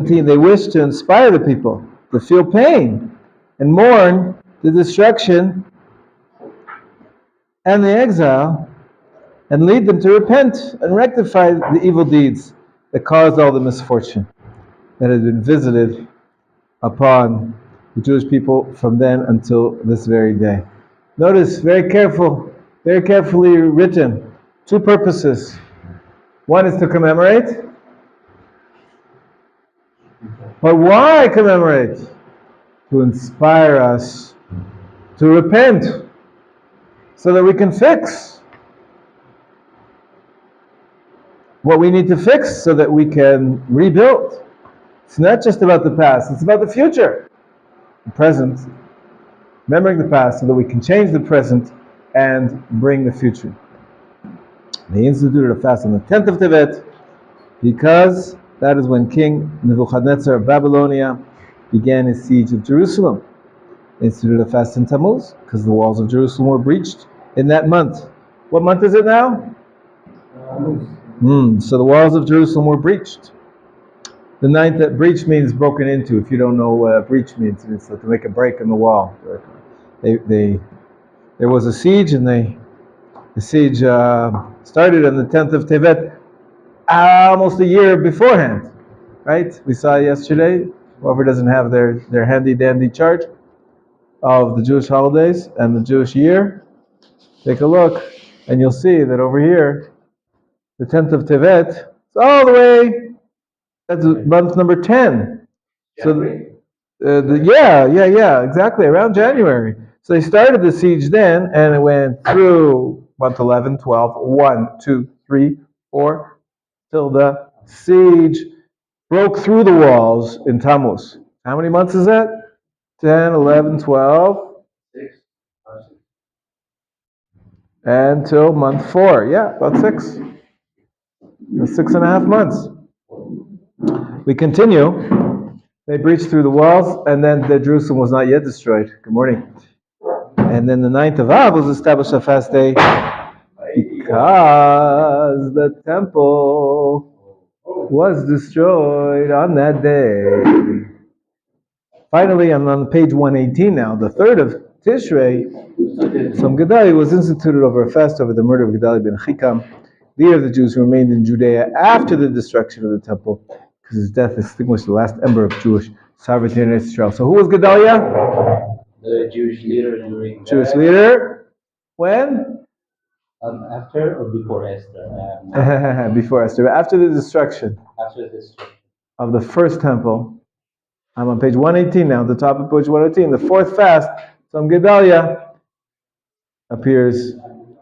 They wish to inspire the people to feel pain and mourn the destruction and the exile, and lead them to repent and rectify the evil deeds that caused all the misfortune that had been visited upon the Jewish people from then until this very day. Notice, very carefully written, two purposes. One is to commemorate. But why commemorate? To inspire us to repent so that we can fix what we need to fix so that we can rebuild. It's not just about the past, it's about the future. The present, remembering the past so that we can change the present and bring the future. They instituted a fast on the 10th of Tevet because that is when King Nebuchadnezzar of Babylonia began his siege of Jerusalem. They instituted a fast in Tammuz because the walls of Jerusalem were breached in that month. What month is it now? So the walls of Jerusalem were breached. The ninth, that breach means broken into. If you don't know what breach means, it's to make a break in the wall. There was a siege, and the siege started on the 10th of Tevet, almost a year beforehand. Right? We saw yesterday. Whoever doesn't have their handy-dandy chart of the Jewish holidays and the Jewish year, take a look, and you'll see that over here, the 10th of Tevet, it's all the way. That's month number 10. So, exactly, around January. So they started the siege then, and it went through month 11, 12, 1, 2, 3, 4, till the siege broke through the walls in Tammuz. How many months is that? 10, 11, 12, until month 4. Yeah, about 6. 6.5 months. We continue. They breached through the walls, and then Jerusalem was not yet destroyed. Good morning. And then the 9th of Av was established a fast day because the temple was destroyed on that day. Finally, I'm on page 118 now. The 3rd of Tishrei, Tzom Gedalia was instituted over a fast over the murder of Gedalia ben Chikam, leader of the Jews who remained in Judea after the destruction of the temple, because his death extinguished the last ember of Jewish sovereignty in Israel. So who was Gedalia? The Jewish leader during Jewish leader. When? After or before Esther? Before Esther. After the destruction. After the destruction of the first temple. I'm on page 118 now, the top of page 118. The 4th fast, Tzom Gedalia, appears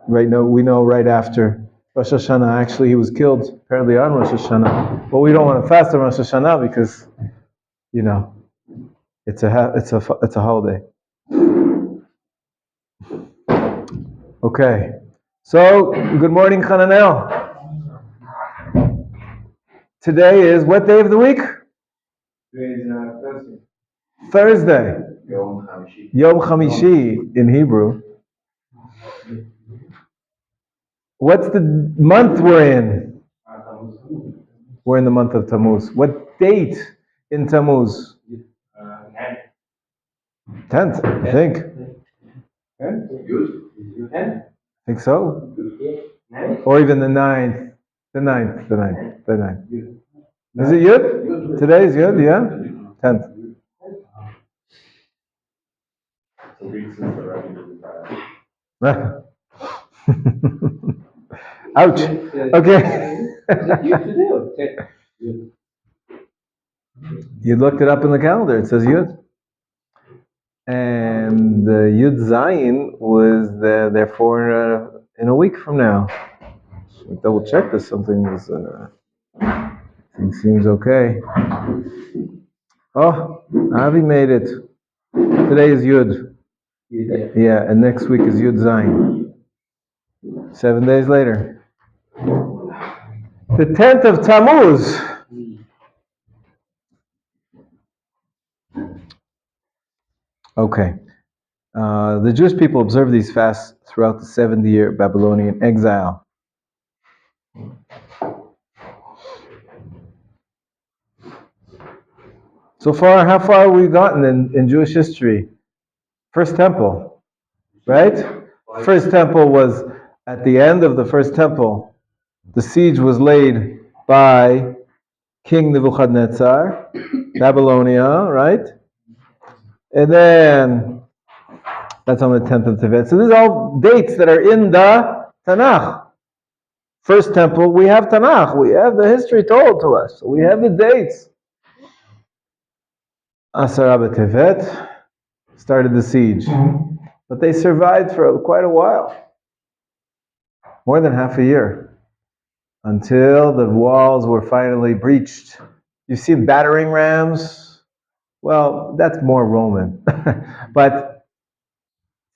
right now. We know right after Rosh Hashanah. Actually, he was killed apparently on Rosh Hashanah. But we don't want to fast on Rosh Hashanah because, it's a holiday. Okay. So, good morning, Hananel. Today is what day of the week? Today is Thursday. Yom Chamishi in Hebrew. What's the month we're in? We're in the month of Tammuz. What date in Tammuz? 10th, I think. 10th? I think so. Or even the 9th. The 9th. Is it Yud? Today is Yud, yeah? 10th. Ouch. Okay. You looked it up in the calendar. It says Yud. And the Yud Zayin was therefore in a week from now. Double check this. Something seems okay. Oh, Avi made it. Today is Yud. Yeah, and next week is Yud Zayin. 7 days later. The 10th of Tammuz. Okay. The Jewish people observe these fasts throughout the 70-year Babylonian exile. So far, how far have we gotten in Jewish history? First temple, right? First temple was at the end of the first temple. The siege was laid by King Nebuchadnezzar, Babylonia, right? And then that's on the 10th of Tevet. So these are all dates that are in the Tanakh. First temple, we have Tanakh. We have the history told to us. We have the dates. Asara B'Tevet started the siege. But they survived for quite a while. More than half a year. Until the walls were finally breached. You've seen battering rams? Well, that's more Roman. But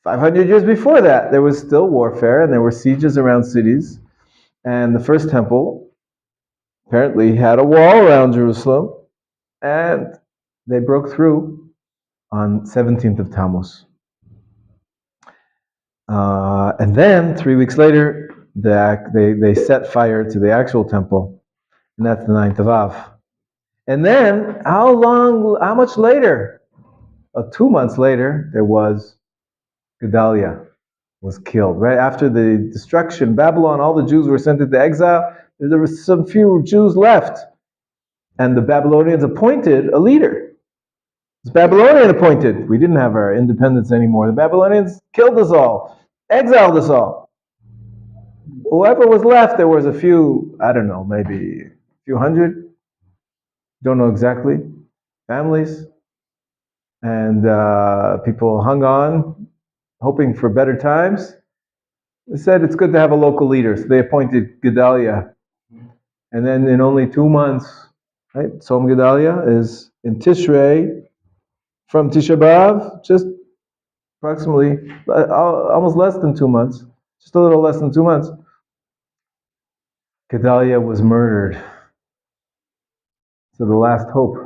500 years before that, there was still warfare and there were sieges around cities. And the first temple apparently had a wall around Jerusalem. And they broke through on 17th of Tammuz. And then 3 weeks later, they set fire to the actual temple, and that's the 9th of Av. And then, how much later? 2 months later, there was Gedaliah was killed. Right after the destruction, Babylon, all the Jews were sent into exile. There were some few Jews left. And the Babylonians appointed a leader. It's Babylonian appointed. We didn't have our independence anymore. The Babylonians killed us all, exiled us all. Whoever was left, there was a few, I don't know, maybe a few hundred, don't know exactly, families. And people hung on, hoping for better times. They said it's good to have a local leader, so they appointed Gedaliah. And then in only 2 months, right, Tzom Gedaliah is in Tishrei, from Tisha B'Av, just approximately, almost less than 2 months, just a little less than 2 months, Gedaliah was murdered. So the last hope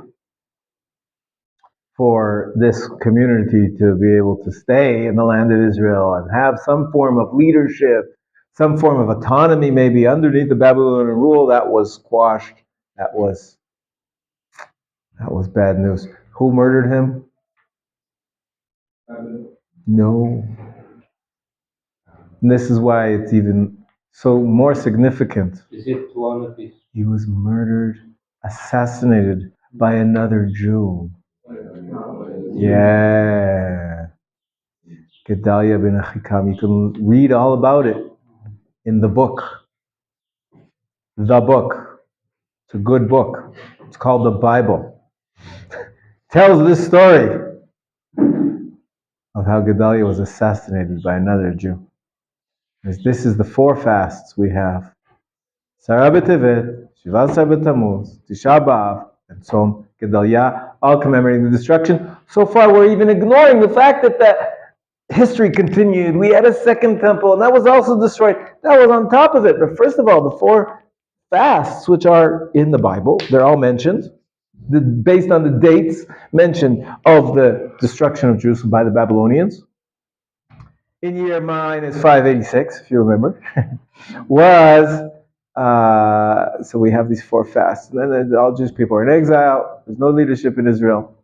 for this community to be able to stay in the land of Israel and have some form of leadership, some form of autonomy maybe underneath the Babylonian rule, that was squashed. That was bad news. Who murdered him? No. And this is why it's even so more significant. Is it one of his? He was murdered, assassinated by another Jew. Yeah. Gedaliah ben Achikam. You can read all about it in the book. The book. It's a good book. It's called the Bible. Tells this story of how Gedaliah was assassinated by another Jew. This is the 4 fasts we have. Asara B'Tevet, Shiva Asar B'Tammuz, Tisha B'Av, and Tzom Gedaliah, all commemorating the destruction. So far, we're even ignoring the fact that the history continued. We had a second temple, and that was also destroyed. That was on top of it. But first of all, the 4 fasts, which are in the Bible, they're all mentioned, based on the dates mentioned of the destruction of Jerusalem by the Babylonians. In year mine is 586, if you remember, was, so we have these 4 fasts. And then all Jewish people are in exile. There's no leadership in Israel.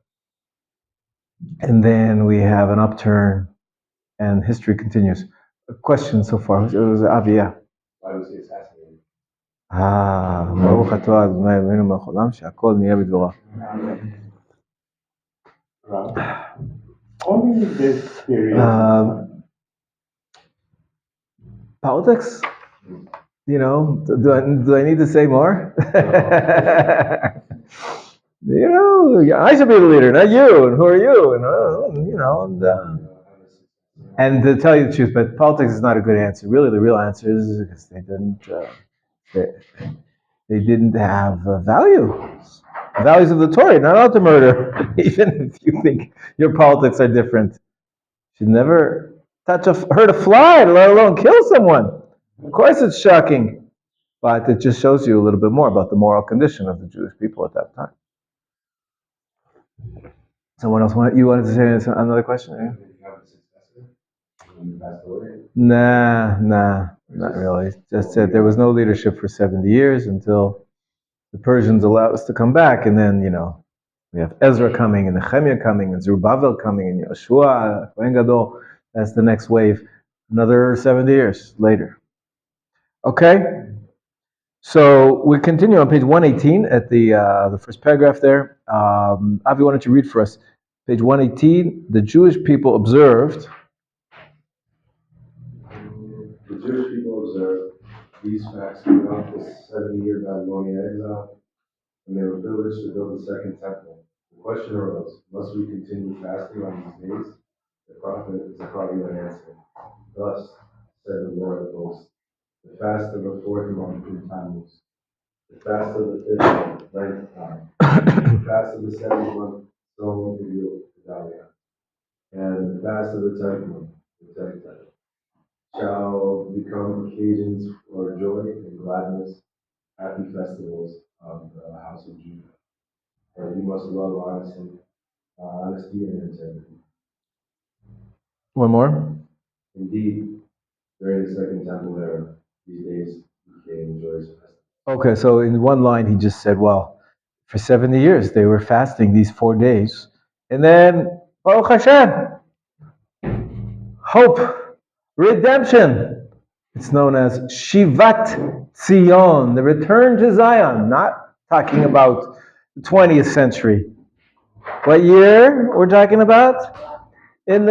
And then we have an upturn, and history continues. A question so far. It was Avia. Why was he assassinated? ברוך אתה אדוני אלוהינו מלך העולם שהכל נהיה בדברו. Only this period. Politics? You know, do I need to say more? You know, I should be the leader, not you. And who are you? And you know, and to tell you the truth, but politics is not a good answer. Really, the real answer is because they didn't have values of the Torah. Not allowed to murder, even if you think your politics are different. You should never hurt a fly, let alone kill someone. Of course, it's shocking, but it just shows you a little bit more about the moral condition of the Jewish people at that time. Someone else wanted to say another question? Yeah? Nah, not really. Just said there was no leadership for 70 years until the Persians allowed us to come back, and then, you know, We have Ezra coming, and Nehemiah coming, and Zerubbabel coming, and Yeshua, Kohen Gadol. That's the next wave. Another 70 years later. Okay? So we continue on page 118 at the first paragraph there. Avi, why don't you read for us? Page 118, the Jewish people observed. The Jewish people observed these facts throughout the 70-year Babylonian exile, when they were privileged to build the second temple. The question arose, must we continue fasting on these days? The prophet then answered, thus said the Lord of hosts, the fast of the fourth month in Tammuz, the fast of the fifth month, ninth time, the fast of the seventh month, Zon Gedalia, and the fast of the tenth month, the tenth time, shall become occasions for joy and gladness, happy festivals of the house of Judah. For you must love honesty and integrity. One more. Indeed, during the second temple era, these days became joyous festivals. Okay, so in one line he just said, well, for 70 years they were fasting these 4 days. And then, Baruch Hashem, hope, redemption. It's known as Shivat Zion, the return to Zion, not talking about the 20th century. What year we're talking about? In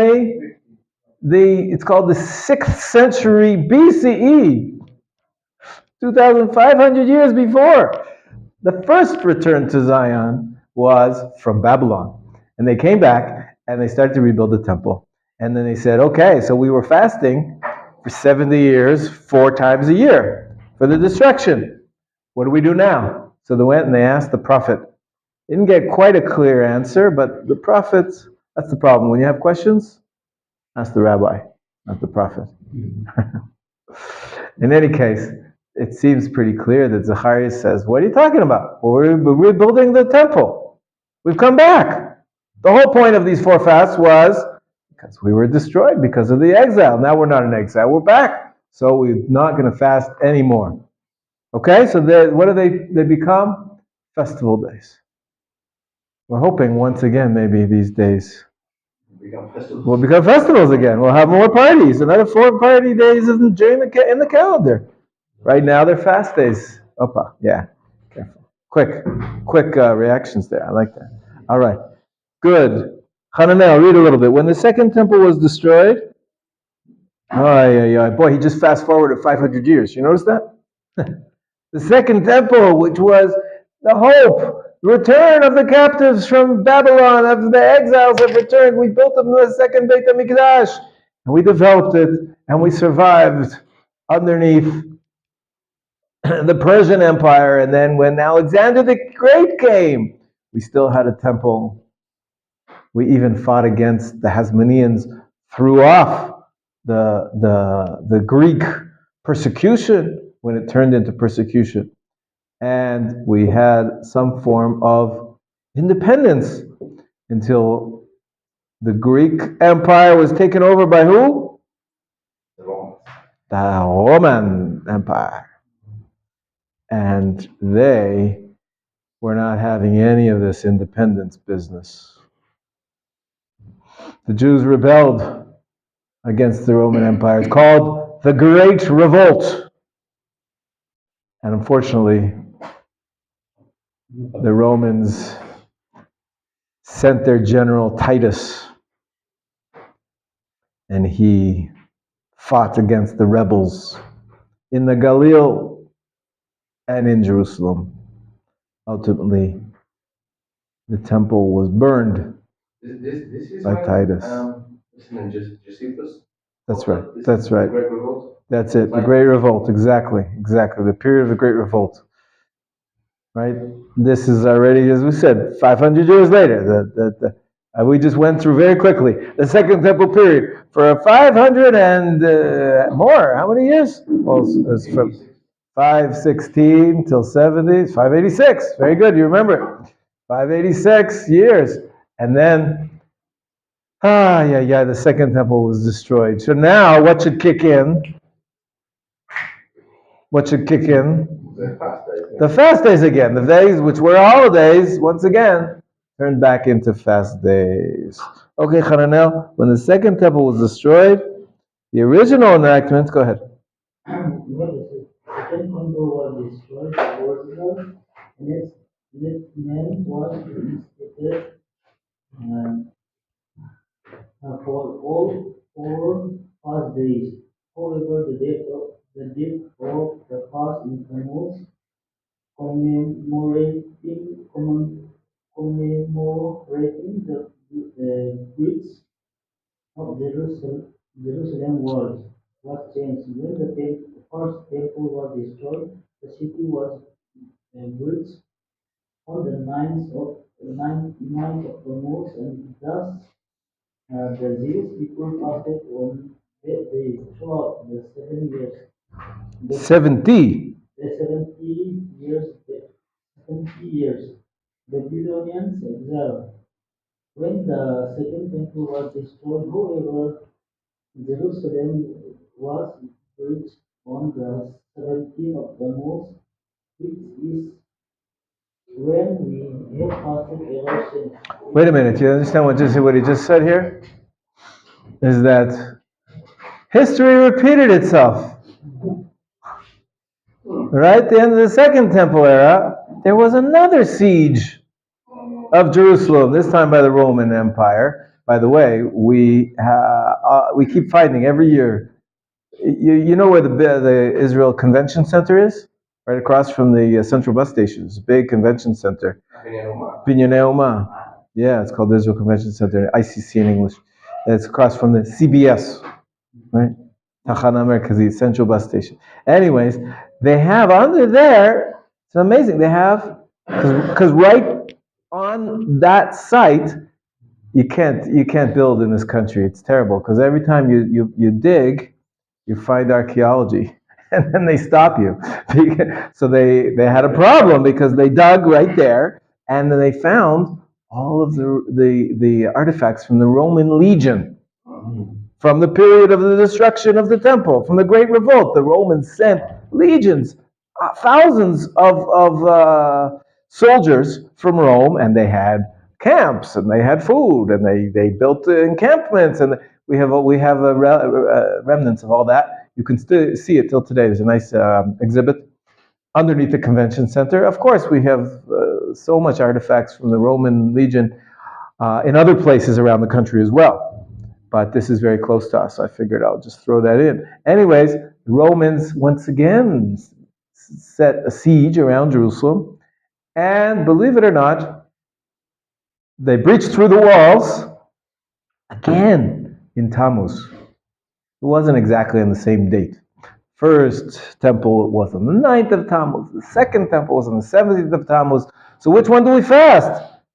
it's called the 6th century BCE, 2,500 years before. The first return to Zion was from Babylon. And they came back and they started to rebuild the temple. And then they said, okay, so we were fasting for 70 years, 4 times a year for the destruction. What do we do now? So they went and they asked the prophet. Didn't get quite a clear answer, but the prophet, that's the problem. When you have questions, ask the rabbi, not the prophet. In any case, it seems pretty clear that Zechariah says, what are you talking about? Well, we're rebuilding the temple. We've come back. The whole point of these 4 fasts was because we were destroyed because of the exile. Now we're not in exile, we're back. So we're not going to fast anymore. Okay, so what do they become? Festival days. We're hoping once again, maybe these days will become festivals again. We'll have more parties, another 4 party days in the calendar. Right now they're fast days. Opa, yeah, careful. Quick reactions there. I like that. All right, good. Hananel, read a little bit. When the second temple was destroyed, boy, he just fast forwarded 500 years. You notice that? The second temple, which was the hope, return of the captives from Babylon, of the exiles have returned. We built them the second Beit HaMikdash, and we developed it, and we survived underneath the Persian Empire. And then when Alexander the Great came, we still had a temple. We even fought against the Hasmoneans, threw off the Greek persecution when it turned into persecution. And we had some form of independence until the Greek Empire was taken over by who? The Roman Empire. And they were not having any of this independence business. The Jews rebelled against the Roman Empire. It's called the Great Revolt. And unfortunately, the Romans sent their general Titus, and he fought against the rebels in the Galilee and in Jerusalem. Ultimately, the temple was burned This is by Titus. Josephus. That's right. That's right. Great Revolt. That's it. The Great Revolt. Exactly. The period of the Great Revolt. Right? This is already, as we said, 500 years later. We just went through very quickly the Second Temple period for 500 and more. How many years? Well, it's from 516 till 70, 586. Very good. You remember it. 586 years. And then, the Second Temple was destroyed. So now, what should kick in? What should kick in? The fast days. The fast days again. The days which were holidays, once again, turned back into fast days. Okay, Hananel, when the second temple was destroyed, the original enactment, go ahead. When the second temple was destroyed, the original enactment was reinstated for all 4 fast days. However, the date of the fast in Tammuz commemorating the breach of Jerusalem was changed. When the first temple was destroyed, the city was breached on the 9th of Tammuz, and thus the Jewish people fasted on that day throughout the 7 years. 70. 70 years. Babylonians exile. When the second temple was destroyed, however, Jerusalem was reached on the 17th of Tammuz, which is when we have fasted ever since. Wait a minute, you understand what he just said here? Is that history repeated itself. Right at the end of the Second Temple era, there was another siege of Jerusalem, this time by the Roman Empire. By the way, we keep fighting every year. You know where the Israel Convention Center is? Right across from the Central Bus Station. It's a big convention center. Binyanei Oma. Yeah, it's called the Israel Convention Center, ICC in English. It's across from the CBS, right? Tachana Merkazi, Central Bus Station. Anyways, they have under there, it's amazing, they have, because right on that site, you can't build in this country. It's terrible, because every time you dig, you find archaeology, and then they stop you. So they had a problem because they dug right there, and then they found all of the artifacts from the Roman legion, from the period of the destruction of the temple, from the Great Revolt. The Romans sent legions, thousands of soldiers from Rome, and they had camps, and they had food, and they built encampments, and we have remnants of all that. You can still see it till today. There's a nice exhibit underneath the convention center. Of course, we have so much artifacts from the Roman legion in other places around the country as well. But this is very close to us, so I figured I'll just throw that in. Anyways, the Romans once again set a siege around Jerusalem, and believe it or not, they breached through the walls again in Tammuz. It wasn't exactly on the same date. First temple was on the 9th of Tammuz. The second temple was on the 17th of Tammuz. So which one do we fast?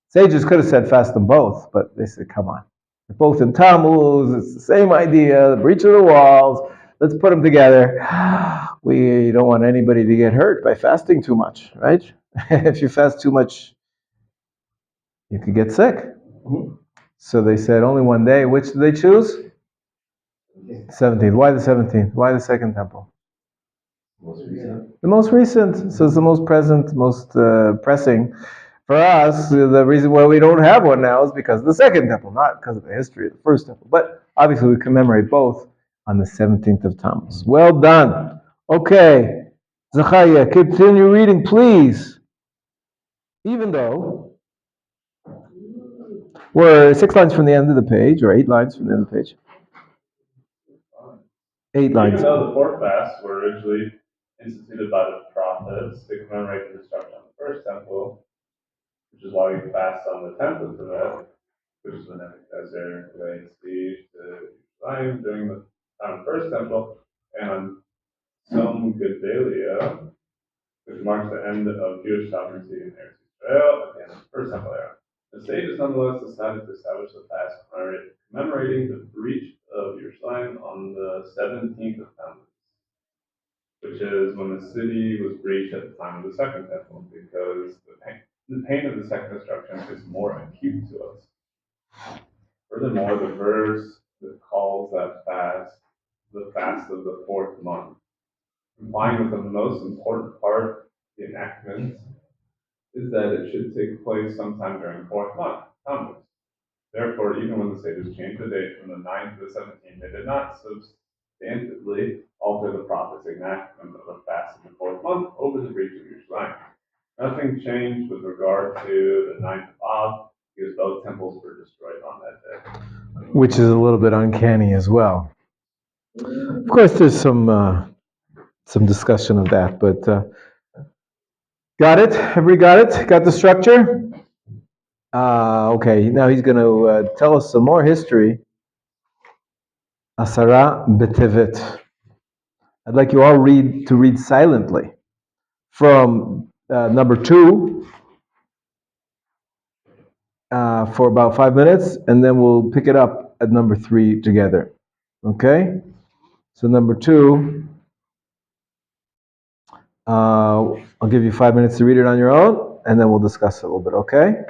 Sages could have said fast them both, but they said, come on. They're both in Tammuz. It's the same idea, the breach of the walls. Let's put them together. We don't want anybody to get hurt by fasting too much, right? If you fast too much, you could get sick. So they said only one day. Which did they choose? 17th. Why the 17th? Why the second temple? The most recent. So it's the most present, most pressing. For us, the reason why we don't have one now is because of the second temple, not because of the history of the first temple. But obviously we commemorate both on the 17th of Tammuz. Well done. Okay. Zachariah, continue reading, please. Even though we're 6 lines from the end of the page, or 8 lines from the end of the page. 8 lines. Even though the 4 fasts were originally instituted by the prophets to commemorate the destruction of the first temple, which is why we fast on the 10th of Tevet, which is when Nebuchadnezzar laid siege to Jerusalem during the time of the first temple, and on Tzom Gedalia, which marks the end of Jewish sovereignty in Eretz Israel at the end of the first temple era. The sages nonetheless decided to establish the fast commemorating the breach of Jerusalem on the 17th of Tammuz, which is when the city was breached at the time of the second temple, because the pain of the second destruction is more acute to us. Furthermore, the verse that calls that fast the fast of the 4th month, implying that the most important part, the enactment, is that it should take place sometime during the fourth month, Tammuz. Therefore, even when the sages changed the date from the 9th to the 17th, they did not substantively alter the prophet's enactment of a fast in the fourth month over the breach of Yerushalayim. Nothing changed with regard to the 9th of Av, because both temples were destroyed on that day. Which is a little bit uncanny as well. Of course, there's some discussion of that, but got it? Everybody got it? Got the structure? Okay, now he's going to tell us some more history. Asara B'Tevet. I'd like you all to read silently from number 2 for about 5 minutes, and then we'll pick it up at number 3 together. Okay? So number 2, I'll give you 5 minutes to read it on your own, and then we'll discuss it a little bit, okay?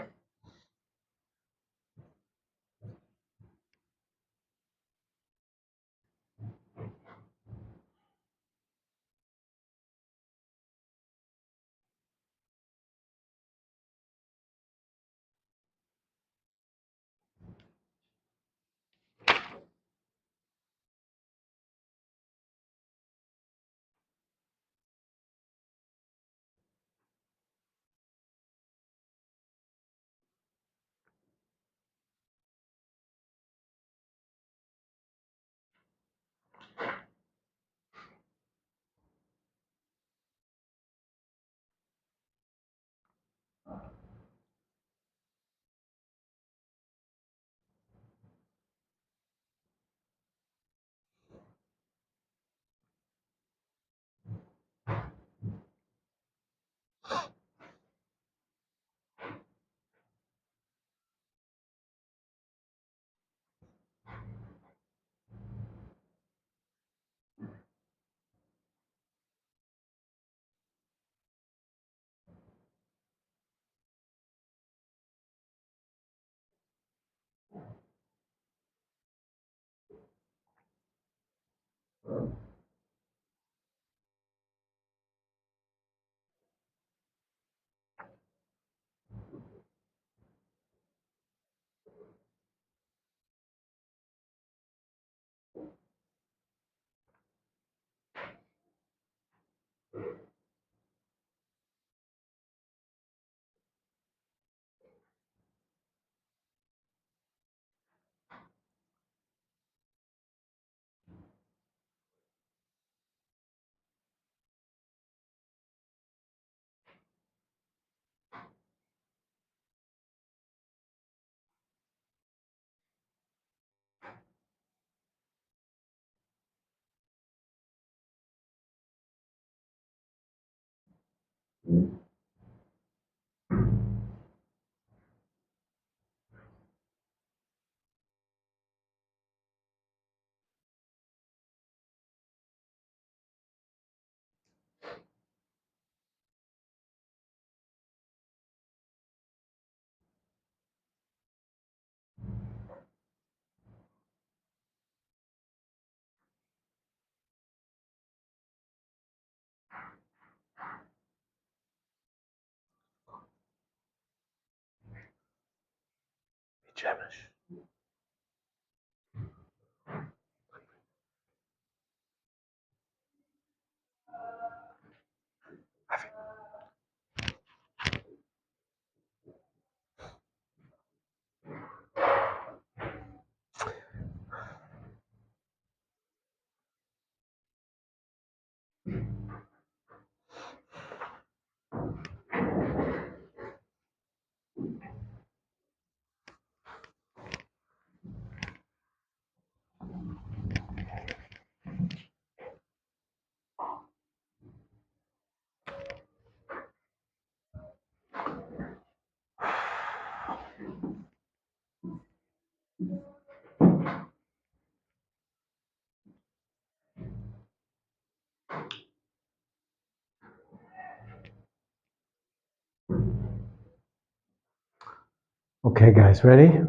Okay, guys, ready?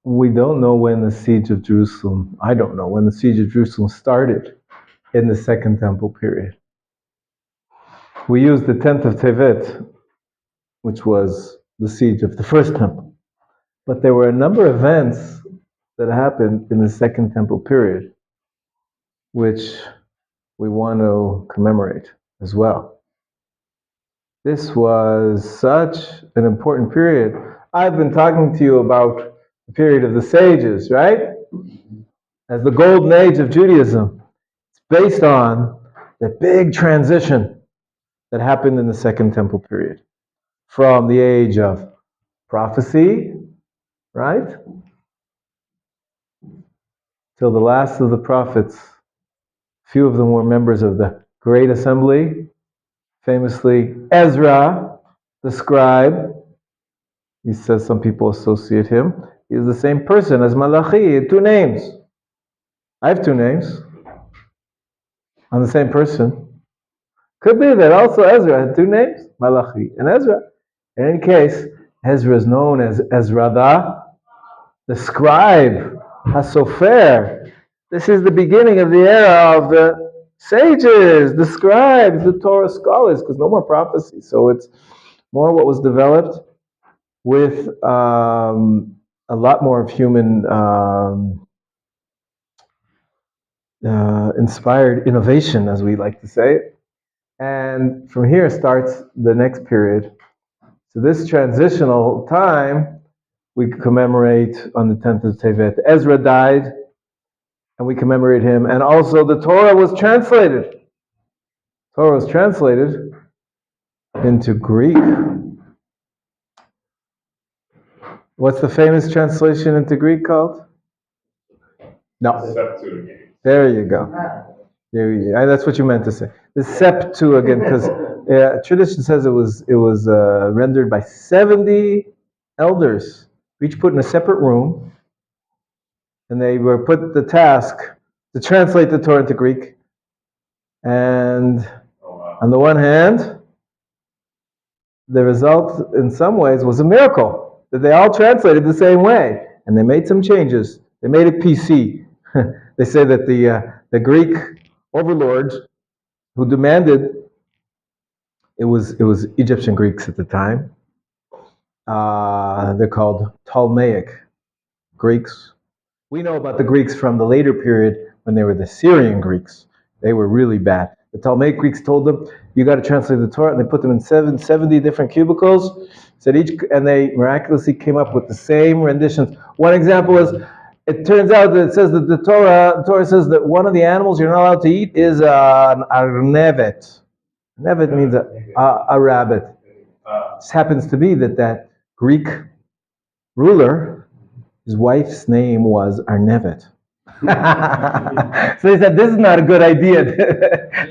we don't know when the siege of Jerusalem, I don't know when the siege of Jerusalem started in the Second Temple period. We use the 10th of Tevet, which was the siege of the First Temple. But there were a number of events that happened in the Second Temple period, which we want to commemorate as well. This was such an important period. I've been talking to you about the period of the sages, right? As the golden age of Judaism. It's based on the big transition that happened in the Second Temple period. From the age of prophecy, right? Till the last of the prophets. Few of them were members of the Great Assembly. Famously, Ezra, the scribe. He says some people associate him. He is the same person as Malachi. He had two names. I have two names. I'm the same person. Could be that also Ezra had two names, Malachi and Ezra. In any case, Ezra is known as Ezra the scribe, HaSofer. This is the beginning of the era of the sages, the scribes, the Torah scholars, because no more prophecy. So it's more what was developed with a lot more of human inspired innovation, as we like to say. And from here starts the next period. So this transitional time, we commemorate on the 10th of Tevet. Ezra died, and we commemorate him. And also the Torah was translated. Torah was translated into Greek. What's the famous translation into Greek called? No. Septuagint. There you go. That's what you meant to say. The Septuagint, because tradition says it was rendered by 70 elders, each put in a separate room, and they were put the task to translate the Torah into Greek. And on the one hand, the result in some ways was a miracle, that they all translated the same way, and they made some changes. They made it PC. They say that the Greek overlords who demanded, it was Egyptian Greeks at the time. They're called Ptolemaic Greeks. We know about the Greeks from the later period when they were the Syrian Greeks. They were really bad. The Ptolemaic Greeks told them, you got to translate the Torah, and they put them in 70 different cubicles. Said and they miraculously came up with the same renditions. One example is, it turns out that it says that the Torah says that one of the animals you're not allowed to eat is an arnevet. Nevet means a rabbit. This happens to be that Greek ruler, his wife's name was Arnevet. So they said, this is not a good idea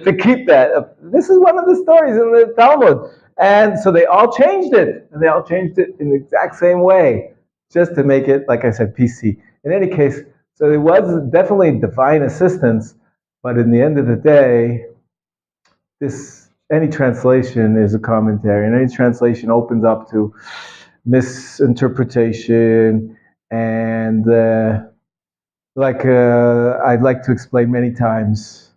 to keep that. This is one of the stories in the Talmud. And so they all changed it. And they all changed it in the exact same way, just to make it, like I said, PC. In any case, so it was definitely divine assistance, but in the end of the day, any translation is a commentary, and any translation opens up to misinterpretation, and I'd like to explain many times,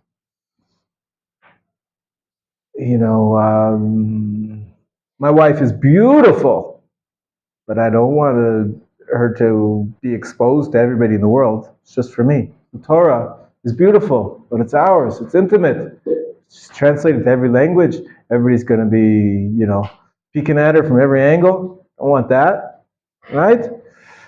my wife is beautiful, but I don't want her to be exposed to everybody in the world. It's just for me. The Torah is beautiful, but it's ours. It's intimate. It's translated to every language. Everybody's going to be, peeking at her from every angle. I don't want that, right?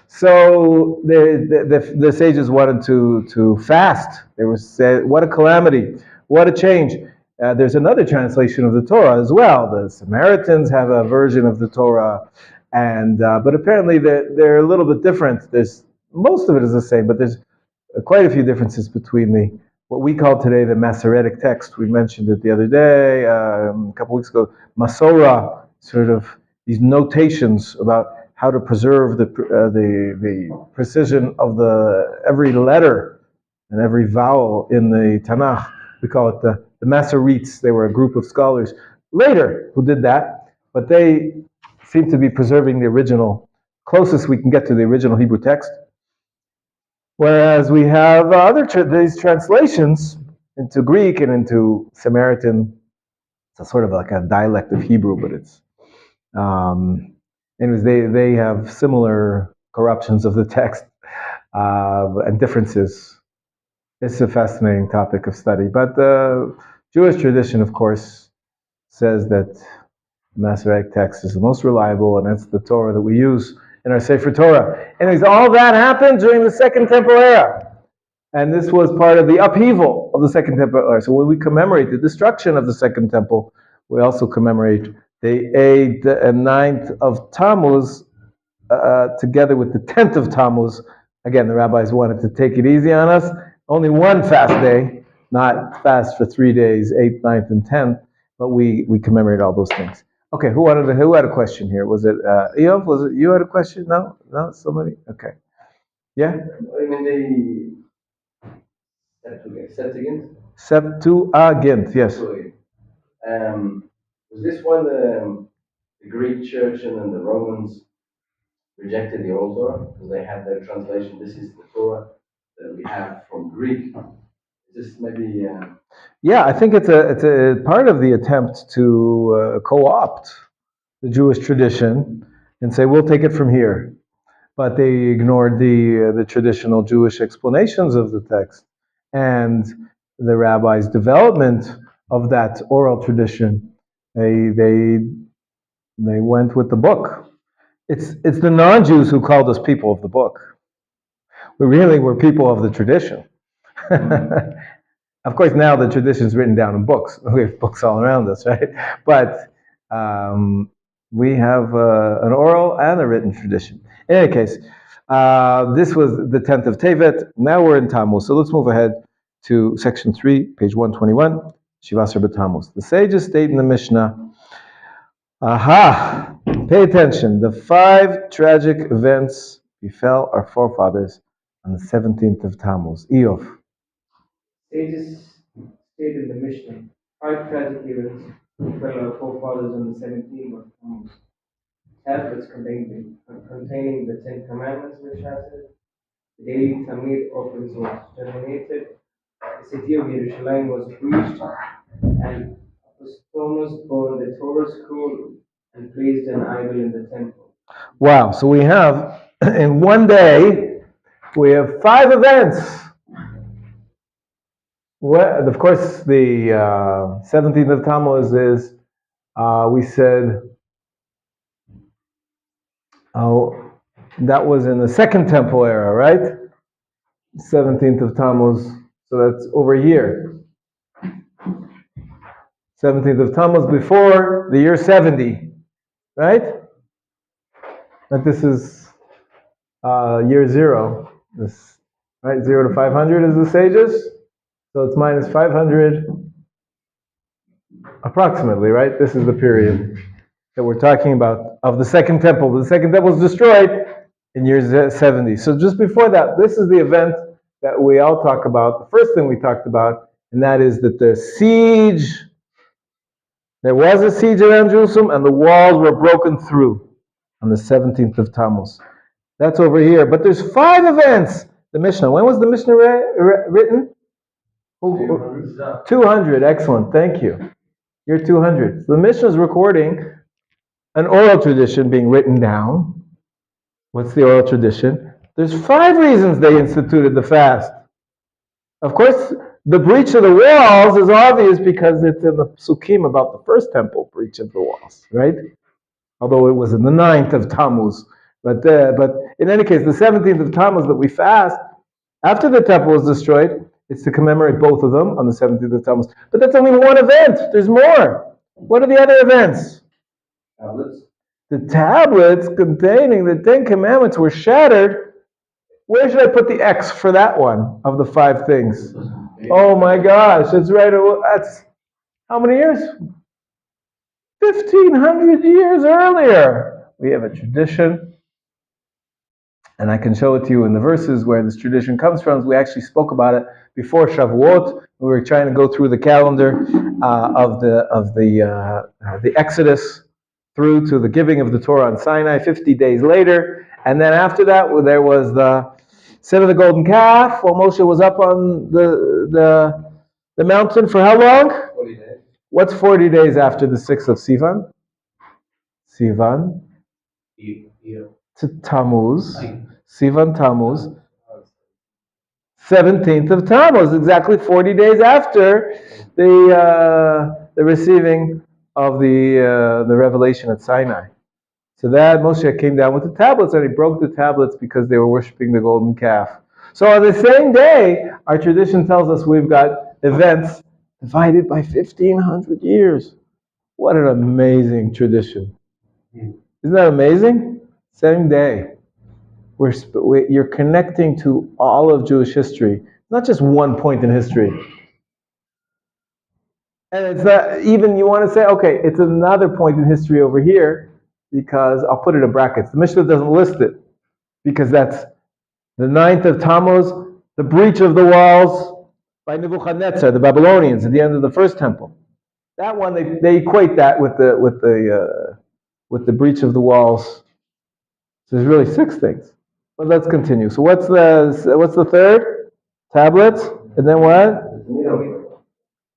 So the sages wanted to fast. They were said, what a calamity, what a change. There's another translation of the Torah as well. The Samaritans have a version of the Torah, but apparently they're a little bit different. Most of it is the same, but there's quite a few differences between what we call today the Masoretic text. We mentioned it the other day, a couple weeks ago. Masorah, sort of these notations about how to preserve the precision of every letter and every vowel in the Tanakh. We call it the Masoretes. They were a group of scholars later who did that, but they seem to be preserving the original, closest we can get to the original Hebrew text. Whereas we have these translations into Greek and into Samaritan. It's a sort of like a dialect of Hebrew, but it's anyways, they have similar corruptions of the text and differences. It's a fascinating topic of study. But the Jewish tradition, of course, says that the Masoretic text is the most reliable, and that's the Torah that we use in our Sefer Torah. Anyways, all that happened during the Second Temple era. And this was part of the upheaval of the Second Temple era. So when we commemorate the destruction of the Second Temple, we also commemorate the 8th and 9th of Tammuz, together with the 10th of Tammuz. Again, the rabbis wanted to take it easy on us. Only one fast day, not fast for 3 days, 8th, 9th, and 10th, but we commemorate all those things. Okay, who had a question here? Was it Eov? Was it you had a question? No? No? Somebody? Okay. Yeah? I mean, Septuagint? Septuagint, yes. Was this when the Greek church and then the Romans rejected the old Torah? Because they had their translation, this is the Torah that we have from Greek. Is this maybe... Yeah, I think it's a part of the attempt to co-opt the Jewish tradition and say, we'll take it from here. But they ignored the traditional Jewish explanations of the text and the rabbis' development of that oral tradition. They went with the book. It's the non-Jews who called us people of the book. We really were people of the tradition. Of course, now the tradition is written down in books. We have books all around us, right? But we have an oral and a written tradition. In any case, this was the 10th of Tevet. Now we're in Tammuz. So let's move ahead to section 3, page 121, Shivasar b'Tammuz. The sages state in the Mishnah, aha, pay attention. The 5 tragic events befell our forefathers on the 17th of Tammuz. Eov. Sages state in the Mishnah, 5 tragic events befell our forefathers on the 17th of Tammuz. Tablets containing the 10 Commandments were shattered, the daily Tamid offerings were terminated, the city of Yerushalayim was breached, and Apostolos burned the Torah scroll and placed an idol in the temple. Wow, so we have, in one day, we have 5 events. Well, of course, the 17th of Tammuz is, we said, that was in the Second Temple era, right? 17th of Tammuz, so that's over a year. 17th of Tammuz before the year 70, right? But this is year 0, this, right? 0 to 500 is the sages, so it's minus 500 approximately, right? This is the period that we're talking about of the Second Temple. The Second Temple was destroyed in year 70. So just before that, this is the event that we all talk about. The first thing we talked about, and that is that the siege, there was a siege around Jerusalem, and the walls were broken through on the 17th of Tammuz. That's over here. But there's 5 events. The Mishnah. When was the Mishnah written? 200. Excellent. Thank you. Year 200. So the Mishnah is recording an oral tradition being written down. What's the oral tradition? There's 5 reasons they instituted the fast. Of course, the breach of the walls is obvious because it's in the psukim about the first temple breach of the walls, right? Although it was in the 9th of Tammuz. But in any case, the 17th of Tammuz that we fast, after the temple was destroyed, it's to commemorate both of them on the 17th of Tammuz. But that's only one event. There's more. What are the other events? Tablets? The tablets containing the 10 Commandments were shattered. Where should I put the X for that one of the 5 things? Oh my gosh, that's right. That's how many years? 1,500 years earlier. We have a tradition, and I can show it to you in the verses where this tradition comes from. We actually spoke about it before Shavuot. We were trying to go through the calendar of the Exodus through to the giving of the Torah on Sinai, 50 days later. And then after that, there was the Set of the golden calf while Moshe was up on the mountain for how long? 40 days. What's 40 days after the 6th of Sivan? Sivan to Tammuz. Sivan Tammuz. 17th of Tammuz, exactly 40 days after the receiving of the revelation at Sinai. So that Moshe came down with the tablets, and he broke the tablets because they were worshiping the golden calf. So on the same day, our tradition tells us we've got events divided by 1,500 years. What an amazing tradition. Isn't that amazing? Same day. You're connecting to all of Jewish history, not just one point in history. And it's not even, you want to say, okay, it's another point in history over here, because I'll put it in brackets. The Mishnah doesn't list it, because that's the 9th of Tammuz, the breach of the walls by Nebuchadnezzar, the Babylonians, at the end of the first temple. That one, they equate that with the breach of the walls. So there's really 6 things. But let's continue. So what's the third? Tablets, and then what?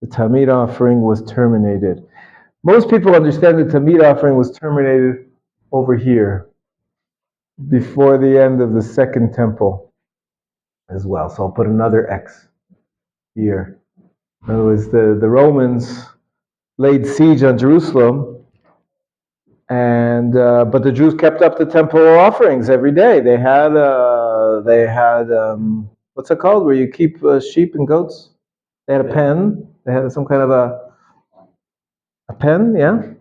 The Tamid offering was terminated. Most people understand the Tamid offering was terminated over here, before the end of the second temple as well. So I'll put another X here. In other words, the Romans laid siege on Jerusalem, and but the Jews kept up the temple offerings every day. They had what's it called, where you keep sheep and goats? They had a pen. They had some kind of a pen, yeah,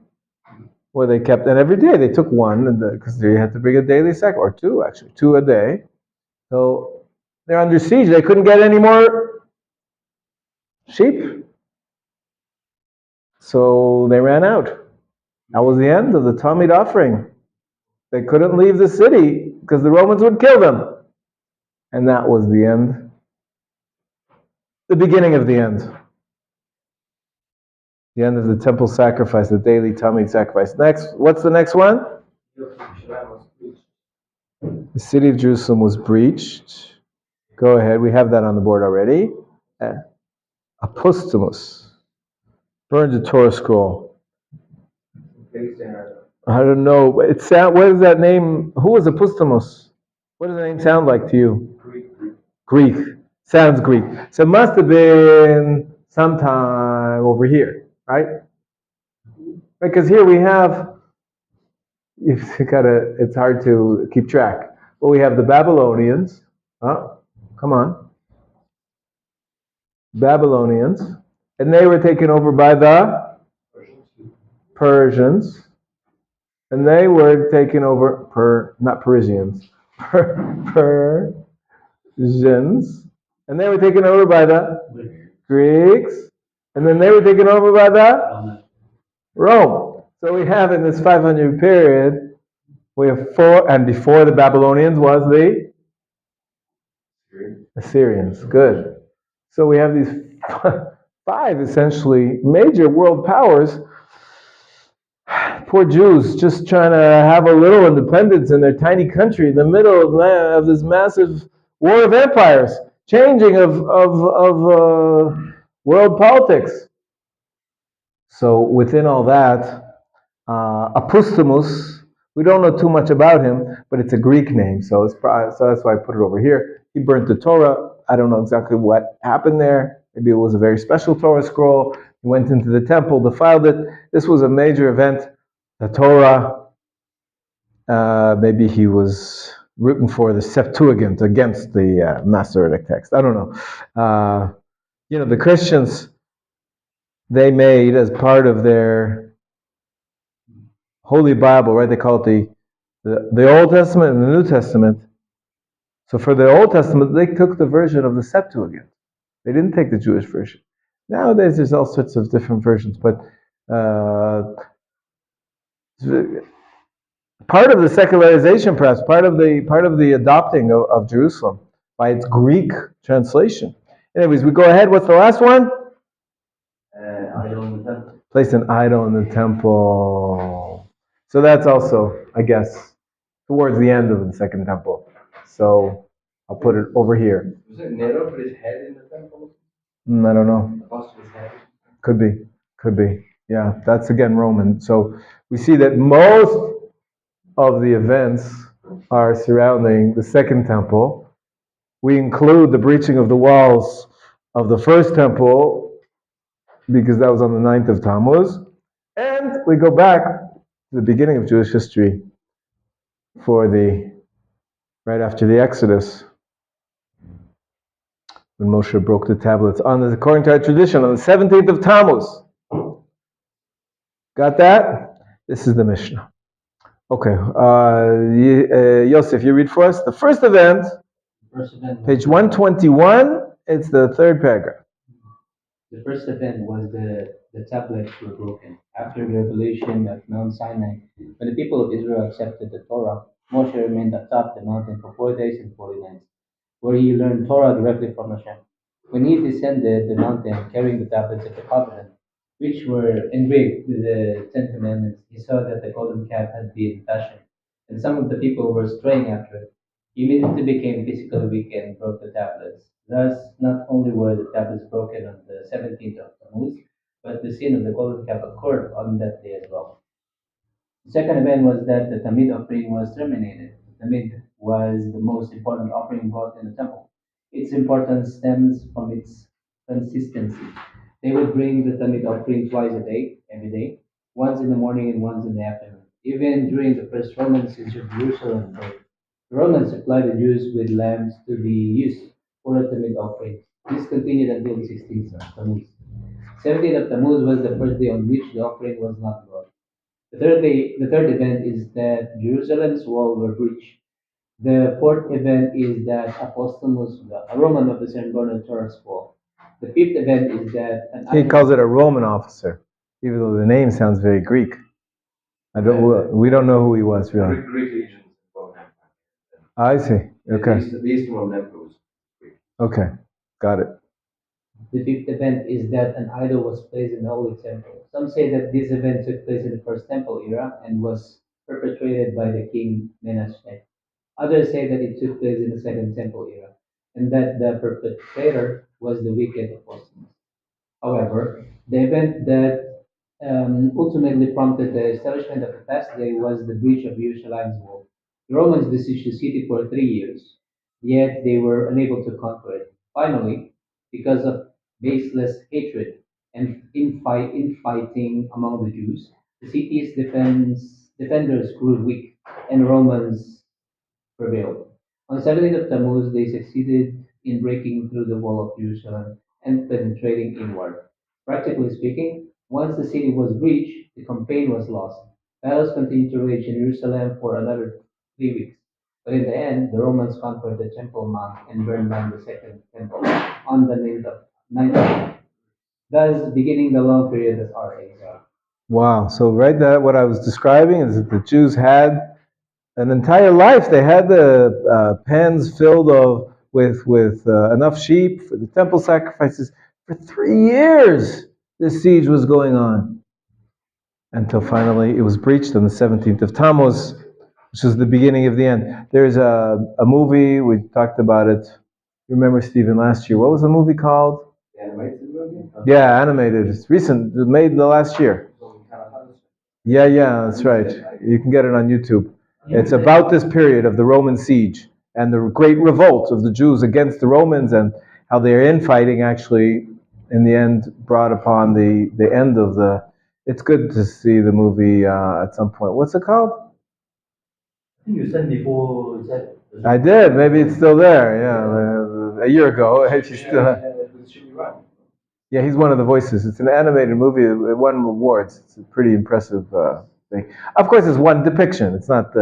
where they kept. And every day they took one, because they had to bring a daily sacrifice, or 2 actually, 2 a day. So they're under siege. They couldn't get any more sheep, so they ran out. That was the end of the Tamid offering. They couldn't leave the city because the Romans would kill them. And that was the end. The beginning of the end. The end of the temple sacrifice, the daily Tamid sacrifice. Next, what's the next one? The city of Jerusalem was breached. Go ahead, we have that on the board already. Apostomus. Burned the Torah scroll. I don't know. What is that name? Who was Apostomus? What does the name sound like to you? Greek. Sounds Greek. So it must have been sometime over here, right? Because here we have, it's hard to keep track. But we have the Babylonians. Oh, come on. Babylonians. And they were taken over by the Persians. And they were taken over, not Parisians, Persians. And they were taken over by the Greeks. And then they were taken over by the Rome. So we have in this 500 period, we have 4, and before the Babylonians was the Assyrians. Good. So we have these 5 essentially major world powers. Poor Jews just trying to have a little independence in their tiny country in the middle of this massive war of empires, changing of world politics. So within all that, Apostomus, we don't know too much about him, but it's a Greek name, so that's why I put it over here. He burnt the Torah. I don't know exactly what happened there. Maybe it was a very special Torah scroll. He went into the temple, defiled it. This was a major event. The Torah, maybe he was rooting for the Septuagint against the Masoretic text. I don't know. The Christians, they made as part of their Holy Bible, right? They call it the Old Testament and the New Testament. So for the Old Testament, they took the version of the Septuagint. They didn't take the Jewish version. Nowadays, there's all sorts of different versions, but part of the secularization, perhaps, part of the adopting of Jerusalem by its Greek translation. Anyways, we go ahead. What's the last one? Idol in the temple. Place an idol in the temple. So that's also, I guess, towards the end of the second temple. So I'll put it over here. Was it Nero put his head in the temple? I don't know. The bust of his head? Could be. Yeah, that's again Roman. So we see that most of the events are surrounding the second temple. We include the breaching of the walls of the first temple because that was on the 9th of Tammuz. And we go back to the beginning of Jewish history for right after the Exodus, when Moshe broke the tablets, according to our tradition, on the 17th of Tammuz. Got that? This is the Mishnah. Okay, Yosef, you read for us. The first event, page 121, it's the third paragraph. The first event was the tablets were broken. After the revelation at Mount Sinai, when the people of Israel accepted the Torah, Moshe remained atop the mountain for 4 days and 40 nights, where he learned Torah directly from Hashem. When he descended the mountain carrying the tablets of the covenant, which were engraved with the Ten Commandments, he saw that the golden calf had been fashioned, and some of the people were straying after it. He immediately became physically weak and broke the tablets. Thus, not only were the tablets broken on the 17th of Tammuz, but the sin of the golden calf occurred on that day as well. The second event was that the Tamid offering was terminated. The Tamid was the most important offering brought in the temple. Its importance stems from its consistency. They would bring the Tamid offering twice a day, every day, once in the morning and once in the afternoon. Even during the first Roman siege of Jerusalem, the Romans supplied the Jews with lambs to be used for the Tamid offering. This continued until the 16th of Tammuz. 17th of Tammuz was the first day on which the offering was not brought. The third event is that Jerusalem's wall were breached. The fourth event is that Apostomus, a Roman officer, burned the Torah's wall. The fifth event is that He calls it a Roman officer, even though the name sounds very Greek. We don't know who he was really. Greek legions in Roman Empire. I see. Okay. The Eastern Roman Empire was Greek. Okay. Got it. The fifth event is that an idol was placed in the Holy Temple. Some say that this event took place in the First Temple era and was perpetrated by the king Menachem. Others say that it took place in the Second Temple era, and that the perpetrator was the wicked apostle. However, the event that ultimately prompted the establishment of the fast day was the breach of Jerusalem's wall. The Romans besieged the city for 3 years, yet they were unable to conquer it. Finally, because of baseless hatred and infighting among the Jews, the city's defenders grew weak, and Romans prevailed. On 17th of Tammuz, they succeeded in breaking through the wall of Jerusalem and penetrating inward. Practically speaking, once the city was breached, the campaign was lost. Battles continued to rage in Jerusalem for another 3 weeks. But in the end, the Romans conquered the Temple Mount and burned down the second temple on the 9th, thus beginning the long period of our exile. Wow. So right there, what I was describing is that the Jews had an entire life. They had the pans filled with enough sheep for the temple sacrifices. For 3 years, this siege was going on. Until finally it was breached on the 17th of Tammuz, which was the beginning of the end. There's a movie, we talked about it. You remember, Stephen, last year. What was the movie called? The animated movie? Yeah, animated. It's recent. It was made the last year. Yeah, that's right. You can get it on YouTube. It's about this period of the Roman siege and the great revolt of the Jews against the Romans and how their infighting actually, in the end, brought upon the end of the... It's good to see the movie at some point. What's it called? I think you said before that. I did. Maybe it's still there. Yeah, a year ago. She's still... Yeah, he's one of the voices. It's an animated movie. It won awards. It's a pretty impressive thing. Of course, it's one depiction. It's not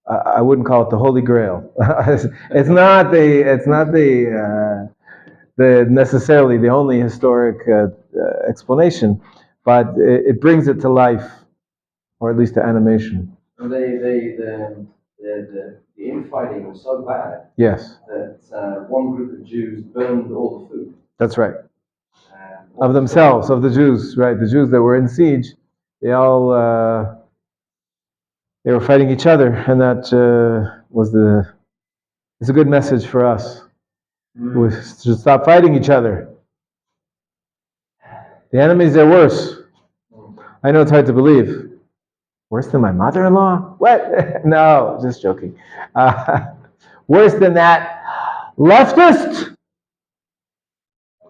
I wouldn't call it the Holy Grail. It's not the necessarily the only historic explanation, but it brings it to life, or at least to animation. So the infighting was so bad. Yes. That one group of Jews burned all the food. That's right. Of themselves, of the Jews, right? The Jews that were in siege, they all they were fighting each other, and that was the It's a good message for us. We should stop fighting each other. The enemies are worse. I know it's hard to believe. Worse than my mother-in-law? What? No, just joking. Worse than that leftist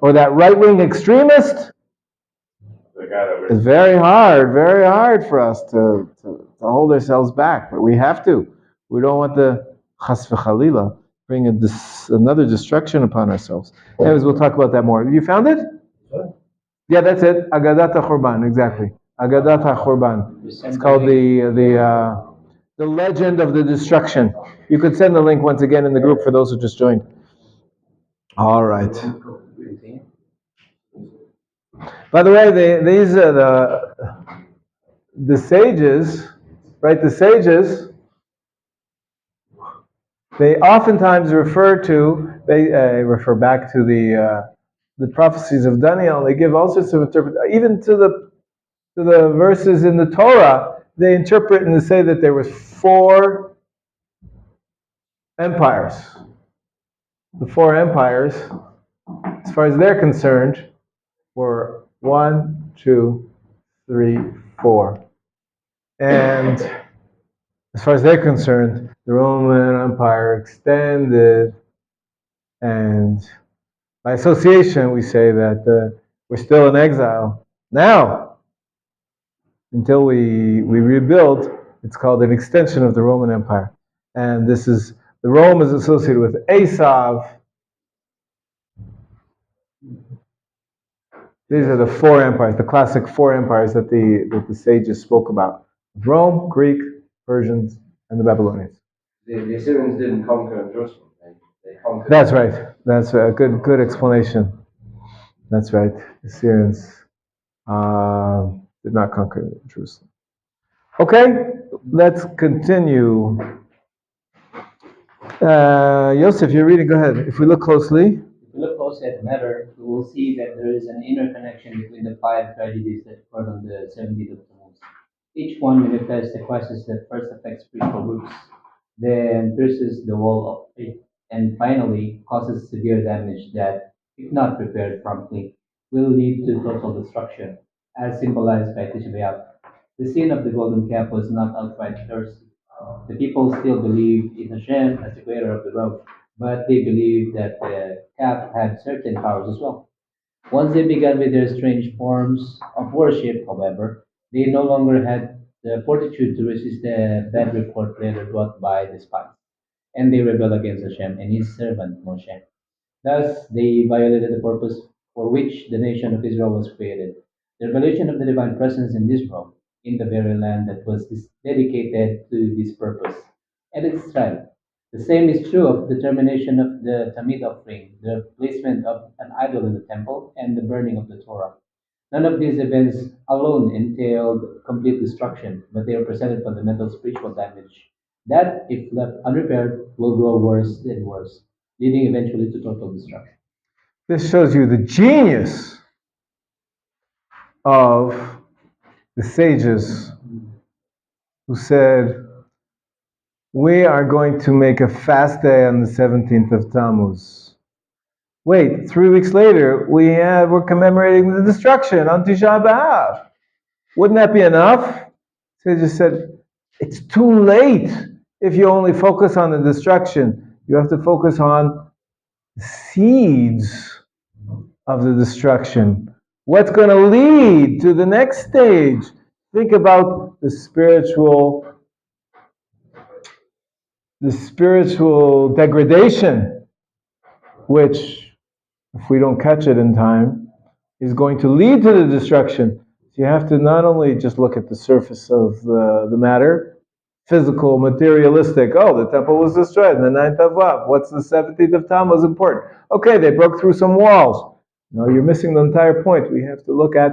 or that right-wing extremist? The guy that It's very hard for us to hold ourselves back, but we have to. We don't want the chas v'chalila bring another destruction upon ourselves. Anyways, we'll talk about that more. You found it? Yeah, that's it. Agadat HaChorban, exactly. Agadat HaChorban. It's called the legend of the destruction. You could send the link once again in the group for those who just joined. All right. By the way, these are the sages, right? The sages, they oftentimes refer back to the prophecies of Daniel. They give all sorts of interpretations, even to the verses in the Torah. They interpret and they say that there was 4 empires. The 4 empires, as far as they're concerned, were 1, 2, 3, 4. And as far as they're concerned, the Roman Empire extended, and by association, we say that we're still in exile. Now, until we rebuild, it's called an extension of the Roman Empire. And the Rome is associated with Esav. These are the 4 empires, the classic 4 empires that the sages spoke about: Rome, Greek, Persians, and the Babylonians. The Assyrians didn't conquer Jerusalem. They conquered. That's right. That's a good explanation. That's right. The Assyrians did not conquer Jerusalem. Okay, let's continue. Yosef, you're reading. Go ahead. If we look closely. If we look closely at the matter, we will see that there is an interconnection between the 5 tragedies that occurred on the 17th of Tammuz. Each one manifests the crisis that first affects spiritual roots, then pierces the wall of faith, and finally causes severe damage that, if not repaired promptly, will lead to total destruction, as symbolized by Tisha B'Av. The sin of the golden calf was not outright heresy. The people still believed in Hashem as the creator of the road, but they believed that the calf had certain powers as well. Once they began with their strange forms of worship, however, they no longer had the fortitude to resist the bad report later brought by the spies, and they rebelled against Hashem and his servant Moshe. Thus, they violated the purpose for which the nation of Israel was created, the revelation of the divine presence in this world, in the very land that was dedicated to this purpose, and its tribe. The same is true of the termination of the Tamid offering, the placement of an idol in the temple, and the burning of the Torah. None of these events alone entailed complete destruction, but they represented fundamental spiritual damage that, if left unrepaired, will grow worse and worse, leading eventually to total destruction. This shows you the genius of the sages who said, we are going to make a fast day on the 17th of Tammuz. Wait, 3 weeks later, we're commemorating the destruction on Tisha B'Av. Wouldn't that be enough? Sages said, it's too late if you only focus on the destruction. You have to focus on the seeds of the destruction. What's going to lead to the next stage? Think about the spiritual degradation, which, if we don't catch it in time, is going to lead to the destruction. So you have to not only just look at the surface of the matter, physical, materialistic. Oh, the temple was destroyed on the 9th of Av. What's the 17th of Tammuz important? Okay, they broke through some walls. No, you're missing the entire point. We have to look at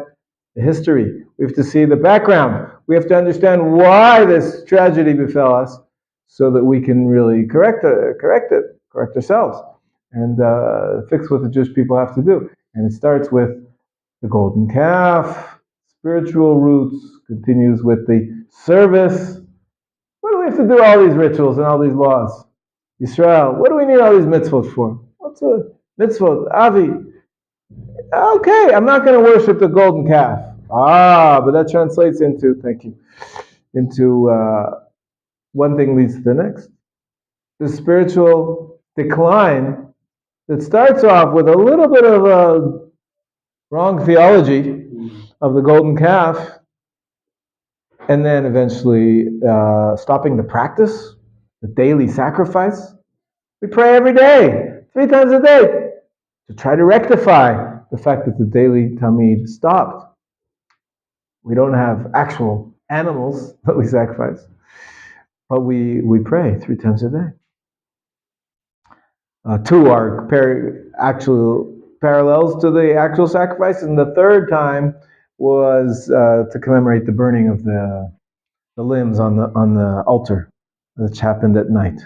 the history. We have to see the background. We have to understand why this tragedy befell us, so that we can really correct ourselves, and fix what the Jewish people have to do. And it starts with the golden calf, spiritual roots, continues with the service. What do we have to do all these rituals and all these laws? Yisrael, what do we need all these mitzvot for? What's a mitzvot? Avi. Okay, I'm not going to worship the golden calf. But that translates into, thank you, into one thing leads to the next. The spiritual decline that starts off with a little bit of a wrong theology of the golden calf, and then eventually stopping the practice, the daily sacrifice. We pray every day, 3 times a day, to try to rectify the fact that the daily tamid stopped. We don't have actual animals that we sacrifice, but we pray 3 times a day. 2 are actual parallels to the actual sacrifice, and the third time was to commemorate the burning of the limbs on the altar, which happened at night.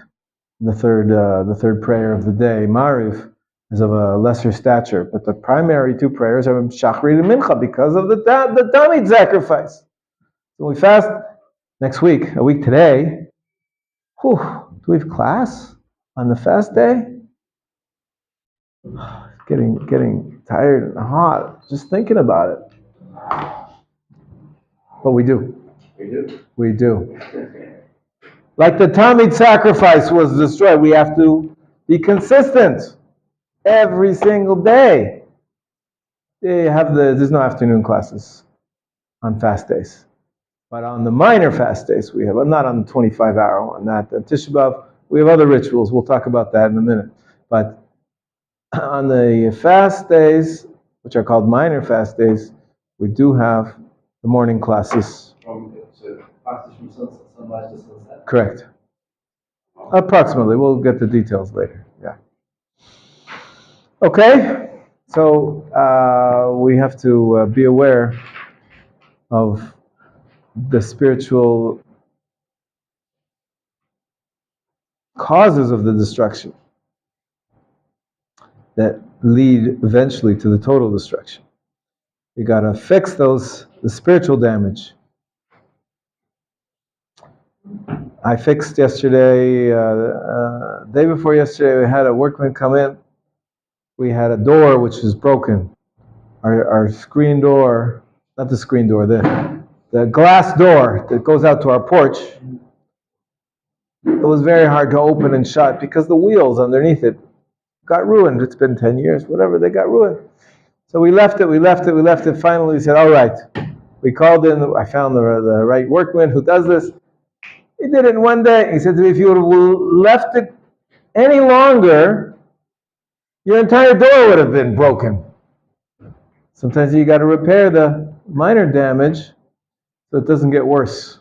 The third prayer of the day, Mariv, is of a lesser stature, but the primary 2 prayers are Shachrit and Mincha because of the Tamid sacrifice. So we fast next week, a week today. Do we have class on the fast day? Getting tired and hot just thinking about it. But we do. We do. Like the Tamid sacrifice was destroyed, we have to be consistent every single day. There's no afternoon classes on fast days. But on the minor fast days, we have, not on the 25-hour one, not the Tisha B'Av. We have other rituals. We'll talk about that in a minute. But on the fast days, which are called minor fast days, we do have the morning classes. From sunrise to sunset. Correct. Approximately. We'll get the details later. Yeah. Okay. So we have to be aware of the spiritual causes of the destruction that lead eventually to the total destruction. We got to fix the spiritual damage. I fixed yesterday, day before yesterday, we had a workman come in. We had a door which is broken. Our screen door, not the screen door, the glass door that goes out to our porch. It was very hard to open and shut because the wheels underneath it got ruined. It's been 10 years, whatever, they got ruined. So we left it. Finally, we said, all right. We called in, I found the right workman who does this. He did it in one day. He said to me, if you would have left it any longer, your entire door would have been broken. Sometimes you got to repair the minor damage so it doesn't get worse.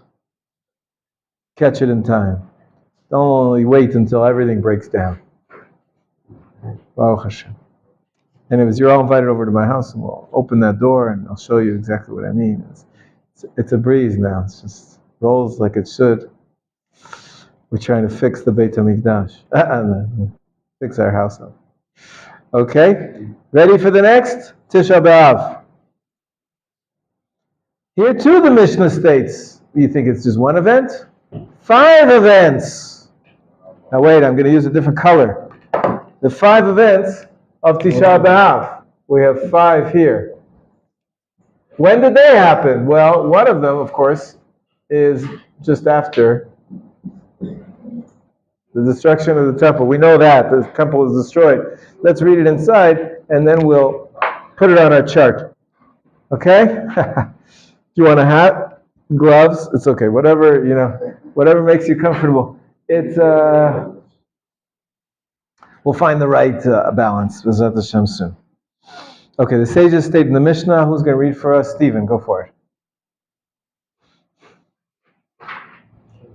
Catch it in time. Don't only wait until everything breaks down. Baruch Hashem. Anyways, you're all invited over to my house and we'll open that door and I'll show you exactly what I mean. It's a breeze now. It just rolls like it should. We're trying to fix the Beit HaMikdash. Fix our house up. Okay? Ready for the next? Tisha B'Av. Here too the Mishnah states. You think it's just one event? 5 events. Now wait, I'm going to use a different color. The 5 events of Tisha B'Av. We have 5 here. When did they happen? Well, one of them, of course, is just after the destruction of the temple. We know that. The temple is destroyed. Let's read it inside, and then we'll put it on our chart. Okay? Do you want a hat? Gloves? It's okay. Whatever, whatever makes you comfortable. It's, we'll find the right balance. B'ezrat Hashem soon. Okay, the sages state in the Mishnah. Who's going to read for us? Stephen, go for it.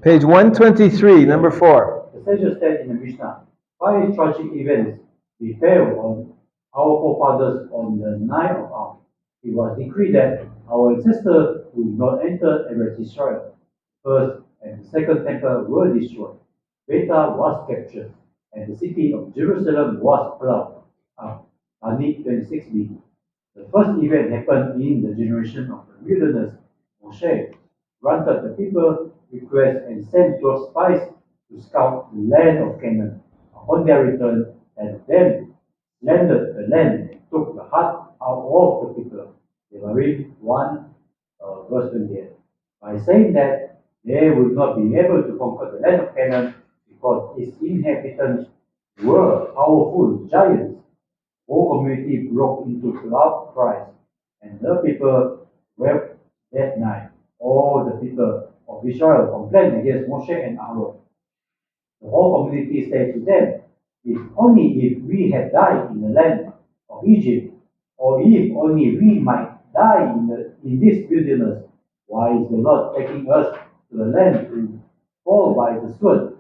Page 123, number 4. The sages state in the Mishnah, 5 tragic events befell on our forefathers on the night of Av. It was decreed that our ancestors would not enter Eretz Israel. First and the second temple were destroyed. Beta was captured, and the city of Jerusalem was plowed up. Hadith 26b. The first event happened in the generation of the wilderness. Moshe granted the people request and sent 12 spies to scout the land of Canaan. on their return, and then landed the land and took the heart out of the people. They were read 1 verse 28. By saying that they would not be able to conquer the land of Canaan because its inhabitants were powerful giants, whole community broke into loud cries, and the people wept that night. All the people of Israel complained against Moshe and Aaron. The whole community said to them, if only if we had died in the land of Egypt, or if only we might die in this wilderness, why is the Lord taking us to the land to fall by the sword?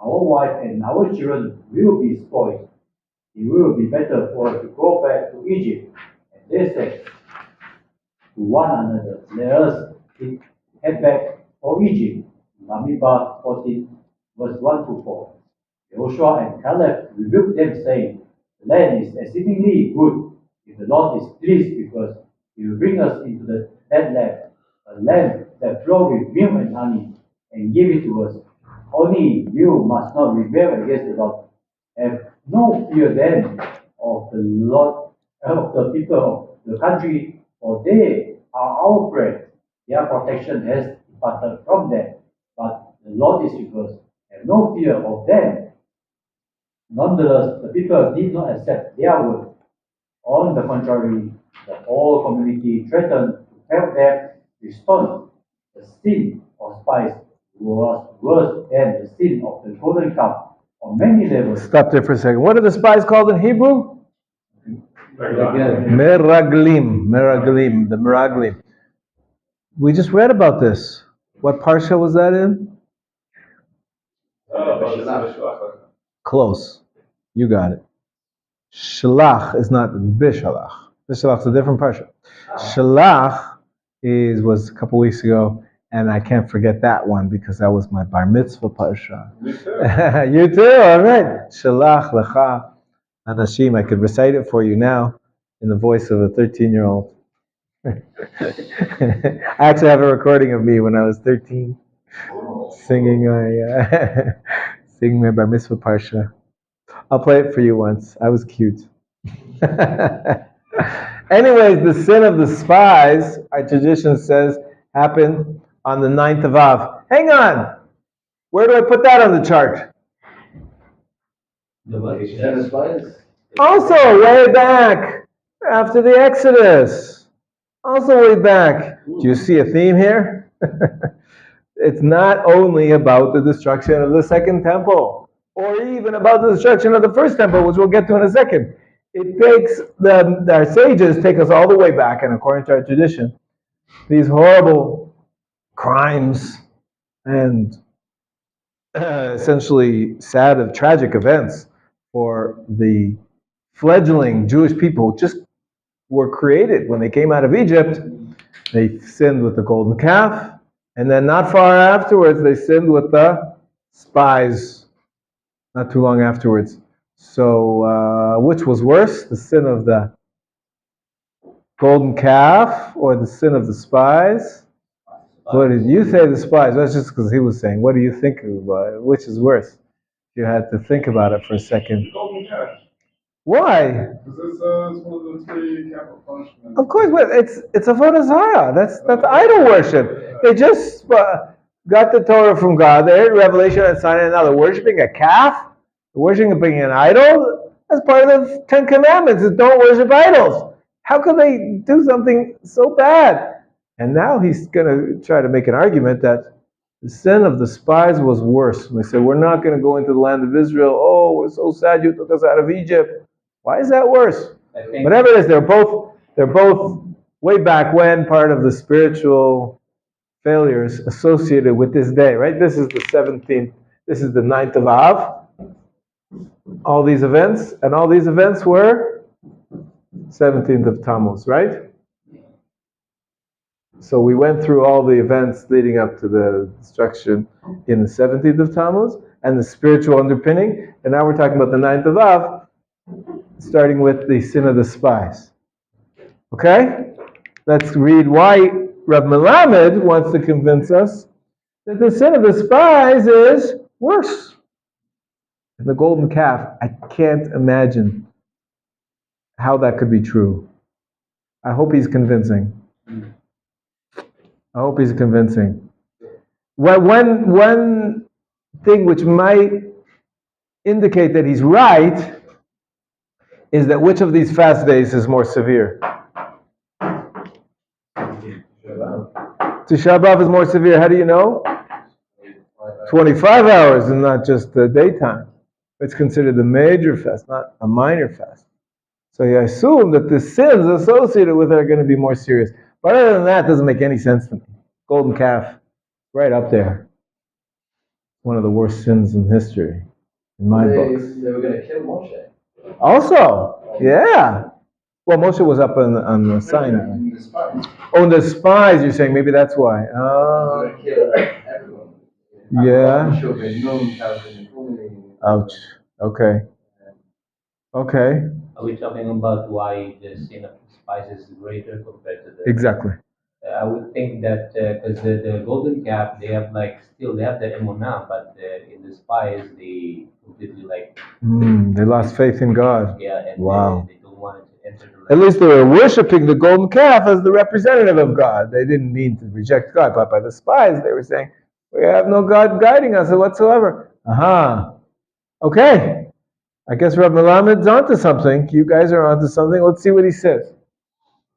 Our wife and our children will be spoiled. It will be better for us to go back to Egypt. And they said to one another, let us head back for Egypt. Bamidbar 14, verse 1 to 4. Joshua and Caleb rebuked them, saying, the land is exceedingly good. If the Lord is pleased because he will bring us into that land, a land that flows with milk and honey, and give it to us. Only you must not rebel against the Lord. Have no fear then of the Lord, of the people of the country, for they are our friends. Their protection has departed from them, but the Lord is with us. Have no fear of them. Nonetheless, the people did not accept their word. On the contrary, the whole community threatened to help them respond. The sin of spies was worse than the sin of the golden calf on many levels. Stop there for a second. What are the spies called in Hebrew? Meraglim. Meraglim. The Meraglim. We just read about this. What parsha was that in? Close. You got it. Shalach is not Bishalach. Bishalach is a different parsha. Shalach was a couple weeks ago, and I can't forget that one because that was my bar mitzvah parsha. You too? All right. Shalach lecha anashim. I could recite it for you now in the voice of a 13-year-old. I actually have a recording of me when I was 13 singing my bar mitzvah parsha. I'll play it for you once. I was cute. Anyways, the sin of the spies, our tradition says, happened on the 9th of Av. Hang on! Where do I put that on the chart? Also, way back, after the Exodus. Also way back. Do you see a theme here? It's not only about the destruction of the second temple, or even about the destruction of the first temple, which we'll get to in a second. It takes, our sages take us all the way back, and according to our tradition, these horrible crimes and essentially sad and tragic events for the fledgling Jewish people just were created when they came out of Egypt. They sinned with the golden calf, and then not far afterwards, they sinned with the spies, not too long afterwards. So, which was worse, the sin of the golden calf or the sin of the spies? What did you say, the spies? That's just because he was saying. What do you think about it? Which is worse? You had to think about it for a second. Golden calf. Why? Because it's one of the 3 capital punishments. Of course, but it's avodah zarah. That's idol worship. They just got the Torah from God. They heard Revelation at Sinai, and now they're worshiping a calf. They're worshiping an idol. That's part of the 10 Commandments. Is don't worship idols. How could they do something so bad? And now he's going to try to make an argument that the sin of the spies was worse. And they said, we're not going to go into the land of Israel. Oh, we're so sad you took us out of Egypt. Why is that worse? Whatever it is, they're both way back when part of the spiritual failures associated with this day, right? This is the 17th, this is the 9th of Av. All these events were 17th of Tammuz, right? So we went through all the events leading up to the destruction in the 17th of Tammuz and the spiritual underpinning, and now we're talking about the 9th of Av, starting with the sin of the spies. Okay? Let's read why Rabbi Melamed wants to convince us that the sin of the spies is worse. And the golden calf, I can't imagine how that could be true. I hope he's convincing. I hope he's convincing. Well, one thing which might indicate that he's right is that which of these fast days is more severe? Tisha B'Av is more severe. How do you know? 25 hours and not just the daytime. It's considered the major fast, not a minor fast. So I assume that the sins associated with it are going to be more serious. But other than that, it doesn't make any sense to me. Golden calf, right up there. One of the worst sins in history, in my books. They were going to kill Moshe. Also, yeah. Well, Moshe was up on the Sinai. The spies. Oh, the spies, you're saying, maybe that's why. They were going to kill everyone. Yeah. I'm sure they know Calvin. Ouch. Okay. Okay. Are we talking about why the sin of the spice is greater compared to the? Exactly. I would think that because the golden calf, they have like still they have the emunah, but in the spies they completely like They lost faith in God. yeah, and Wow. they don't want it to enter the At land. least they were worshiping the golden calf as the representative of God. They didn't mean to reject God, but by the spies they were saying, we have no God guiding us whatsoever. Aha. Okay. I guess Rabbi Melamed's onto something. You guys are onto something. Let's see what he says.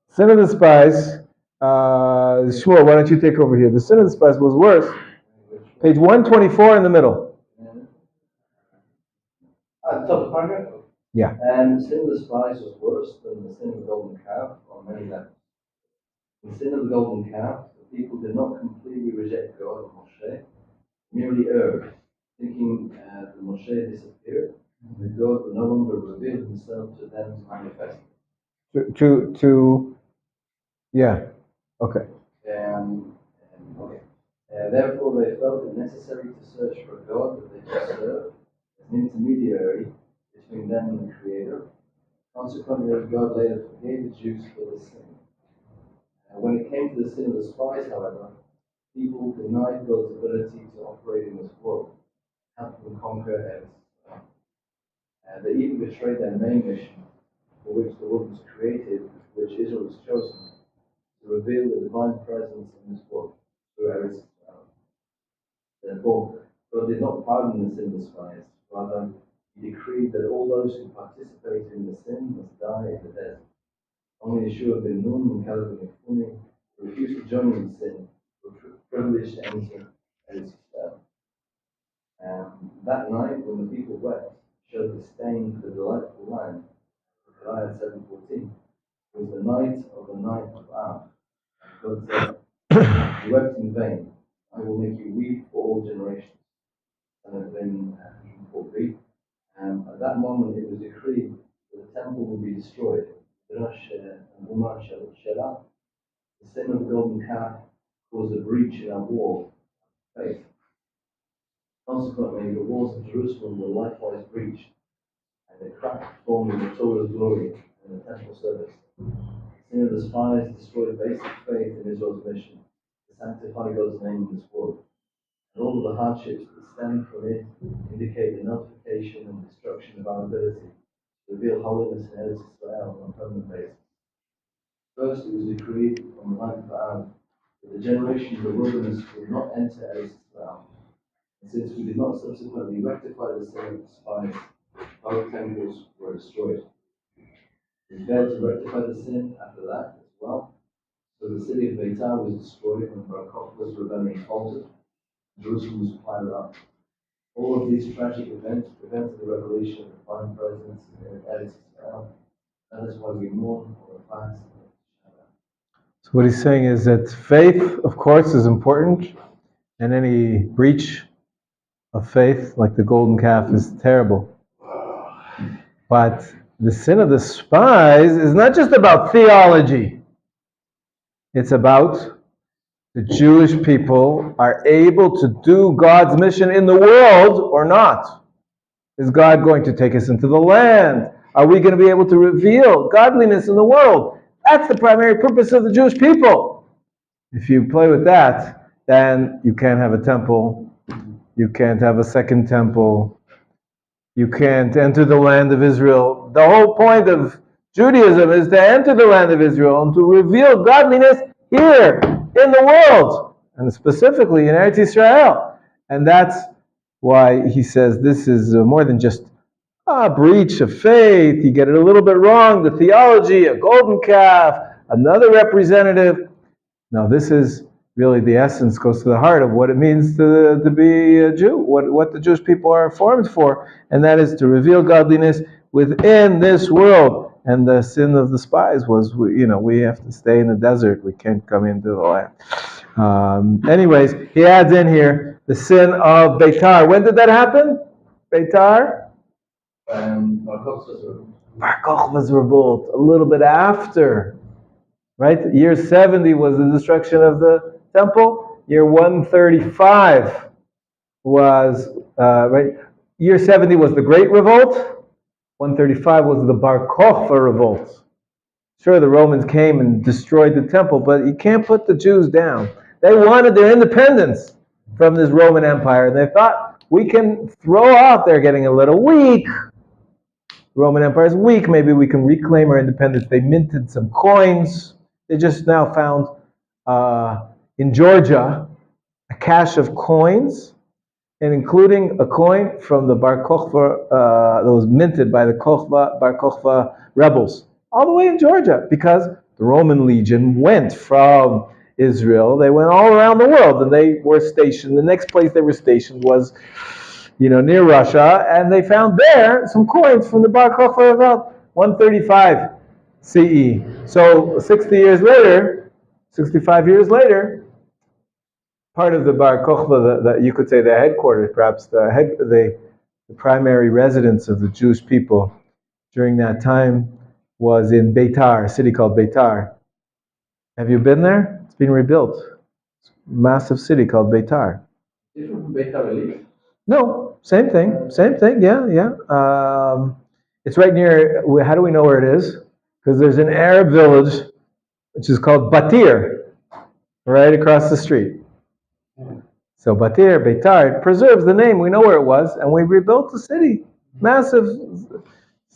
Sin of the spies. Shmuel, why don't you take over here? The sin of the spies was worse. Page 124 in the middle. At the top of the paragraph? Yeah. And the sin of the spies was worse than the sin of the golden calf on many levels. The sin of the golden calf, the people did not completely reject God or Moshe, merely erred, thinking that Moshe disappeared, that God would no longer reveal himself to them manifestly. Yeah. Okay. Okay. Therefore, they felt it necessary to search for a God that they could serve as an intermediary between them and the Creator. Consequently, God later forgave the Jews for this sin. When it came to the sin of the spies, however, people denied God's ability to operate in this world, help them conquer Eretz. They even betrayed their main mission, for which the world was created, which Israel was chosen, to reveal the divine presence in this world through Eretz. Therefore, God did not pardon the sin of the spies. Rather, He decreed that all those who participated in the sin must die in the desert. Only Yeshua ben Nun and Caleb ben Yefuneh refused to join in the sin, were privileged to enter Eretz Yisrael. That night, when the people wept, showed disdain for the delightful land. Zechariah 7:14 was the night of the 9th of Av. God said, "You wept in vain. I will make you weep for all generations." And then 4b. At that moment, it was decreed that the temple would be destroyed. The sin of the golden calf caused a breach in our wall of faith. Consequently, the walls of Jerusalem were likewise breached, and a crack formed in the Torah's glory and the temple service. The sin of the spies destroyed basic faith in Israel's mission to sanctify God's name in this world. And all of the hardships that stem from it indicate the nullification and destruction of our ability to reveal holiness in Eretz Israel on a permanent basis. First, it was decreed on the 9th of Av that the generation of the wilderness would not enter Eretz Israel. And since we did not subsequently rectify the sin of the spies, our temples were destroyed. We failed to rectify the sin after that as well. So the city of Beitar was destroyed when Bar-Kokhba's rebellion faltered. Jerusalem was plowed up. All of these tragic events prevented the revelation of the divine presence in Eretz Israel. That is why we mourn or fast. So what he's saying is that faith, of course, is important, and any breach of faith, like the golden calf, is terrible. But the sin of the spies is not just about theology. It's about the Jewish people are able to do God's mission in the world or not. Is God going to take us into the land? Are we going to be able to reveal godliness in the world? That's the primary purpose of the Jewish people. If you play with that, then you can't have a temple. You can't have a second temple. You can't enter the land of Israel. The whole point of Judaism is to enter the land of Israel and to reveal godliness here in the world, and specifically in Eretz Israel. And that's why he says this is more than just a breach of faith. You get it a little bit wrong. The theology, a golden calf, another representative. No, this is really the essence, goes to the heart of what it means to be a Jew, what the Jewish people are formed for, and that is to reveal godliness within this world. And the sin of the spies was, we have to stay in the desert. We can't come into the land. Anyways, he adds in here the sin of Beitar. When did that happen? Beitar? Bar Kokhba was revolt a little bit after. Right? Year 70 was the destruction of the temple. Year 135 was, right? Year 70 was the Great Revolt. 135 was the Bar Kokhba revolt. Sure, the Romans came and destroyed the temple, but you can't put the Jews down. They wanted their independence from this Roman Empire. They thought, we can throw off, they're getting a little weak. The Roman Empire is weak, maybe we can reclaim our independence. They minted some coins. They just now found in Georgia a cache of coins, and including a coin from the Bar Kokhba that was minted by the Bar Kokhba rebels, all the way in Georgia, because the Roman legion went from Israel. They went all around the world, and they were stationed. The next place they were stationed was, near Russia, and they found there some coins from the Bar Kokhba revolt, 135 CE. So 65 years later, part of the Bar Kokhba, that you could say the headquarters, perhaps the primary residence of the Jewish people during that time was in Beitar, a city called Beitar. Have you been there? It's been rebuilt. It's a massive city called Beitar. Different from Beitar Elite? No, same thing, yeah. It's right near, how do we know where it is? Because there's an Arab village, which is called Batir, right across the street. So Batir, Beitar, preserves the name. We know where it was, and we rebuilt the city. Massive.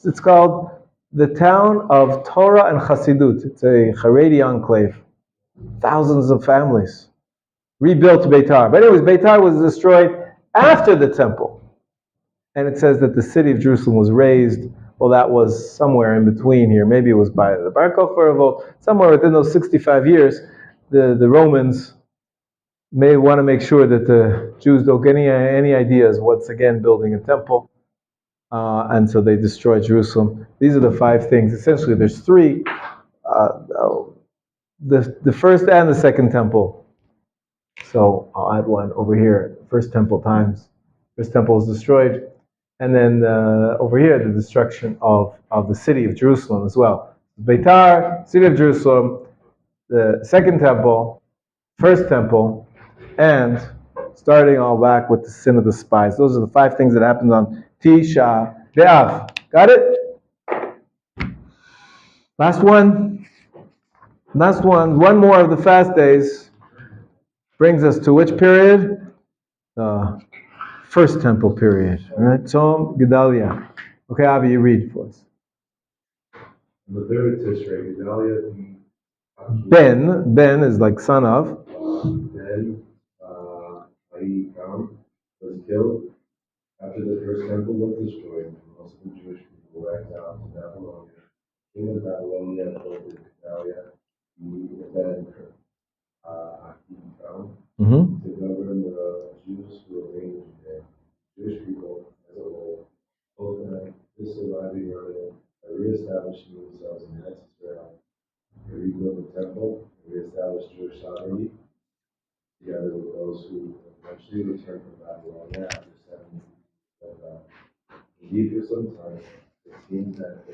It's called the town of Torah and Chassidut. It's a Haredi enclave. Thousands of families. Rebuilt Beitar. But anyways, Beitar was destroyed after the temple. And it says that the city of Jerusalem was raised. Well, that was somewhere in between here. Maybe it was by the Bar Kokhba revolt. Somewhere within those 65 years, the Romans may want to make sure that the Jews don't get any ideas once again building a temple. And so they destroy Jerusalem. These are the 5 things. Essentially, there's 3. The first and the second temple. So I'll add one over here. First temple times. First temple is destroyed. And then over here, the destruction of the city of Jerusalem as well. Beitar, city of Jerusalem, the second temple, first temple, and starting all back with the sin of the spies. Those are the 5 things that happened on Tisha B'Av. Got it? Last one. One more of the fast days brings us to which period? The first temple period. All right? Tzom Gedalia. Okay, Avi, you read for us. On the 3rd of Tishrei, Gedalia Ben is like son of. then Ahikam was killed after the first temple was destroyed, and most of the Jewish people were exiled to Babylonia. King of Babylonia appointed Gedalia, the Ben Ahikam, to govern the Jews who remained in Judea. Jewish people as a whole organized this surviving remnant by reestablishing themselves in Eretz Israel. They rebuilt the temple and reestablished Jewish sovereignty, together with those who eventually returned from Babylonia after 7 years of exile. Indeed, for some time, it seems that the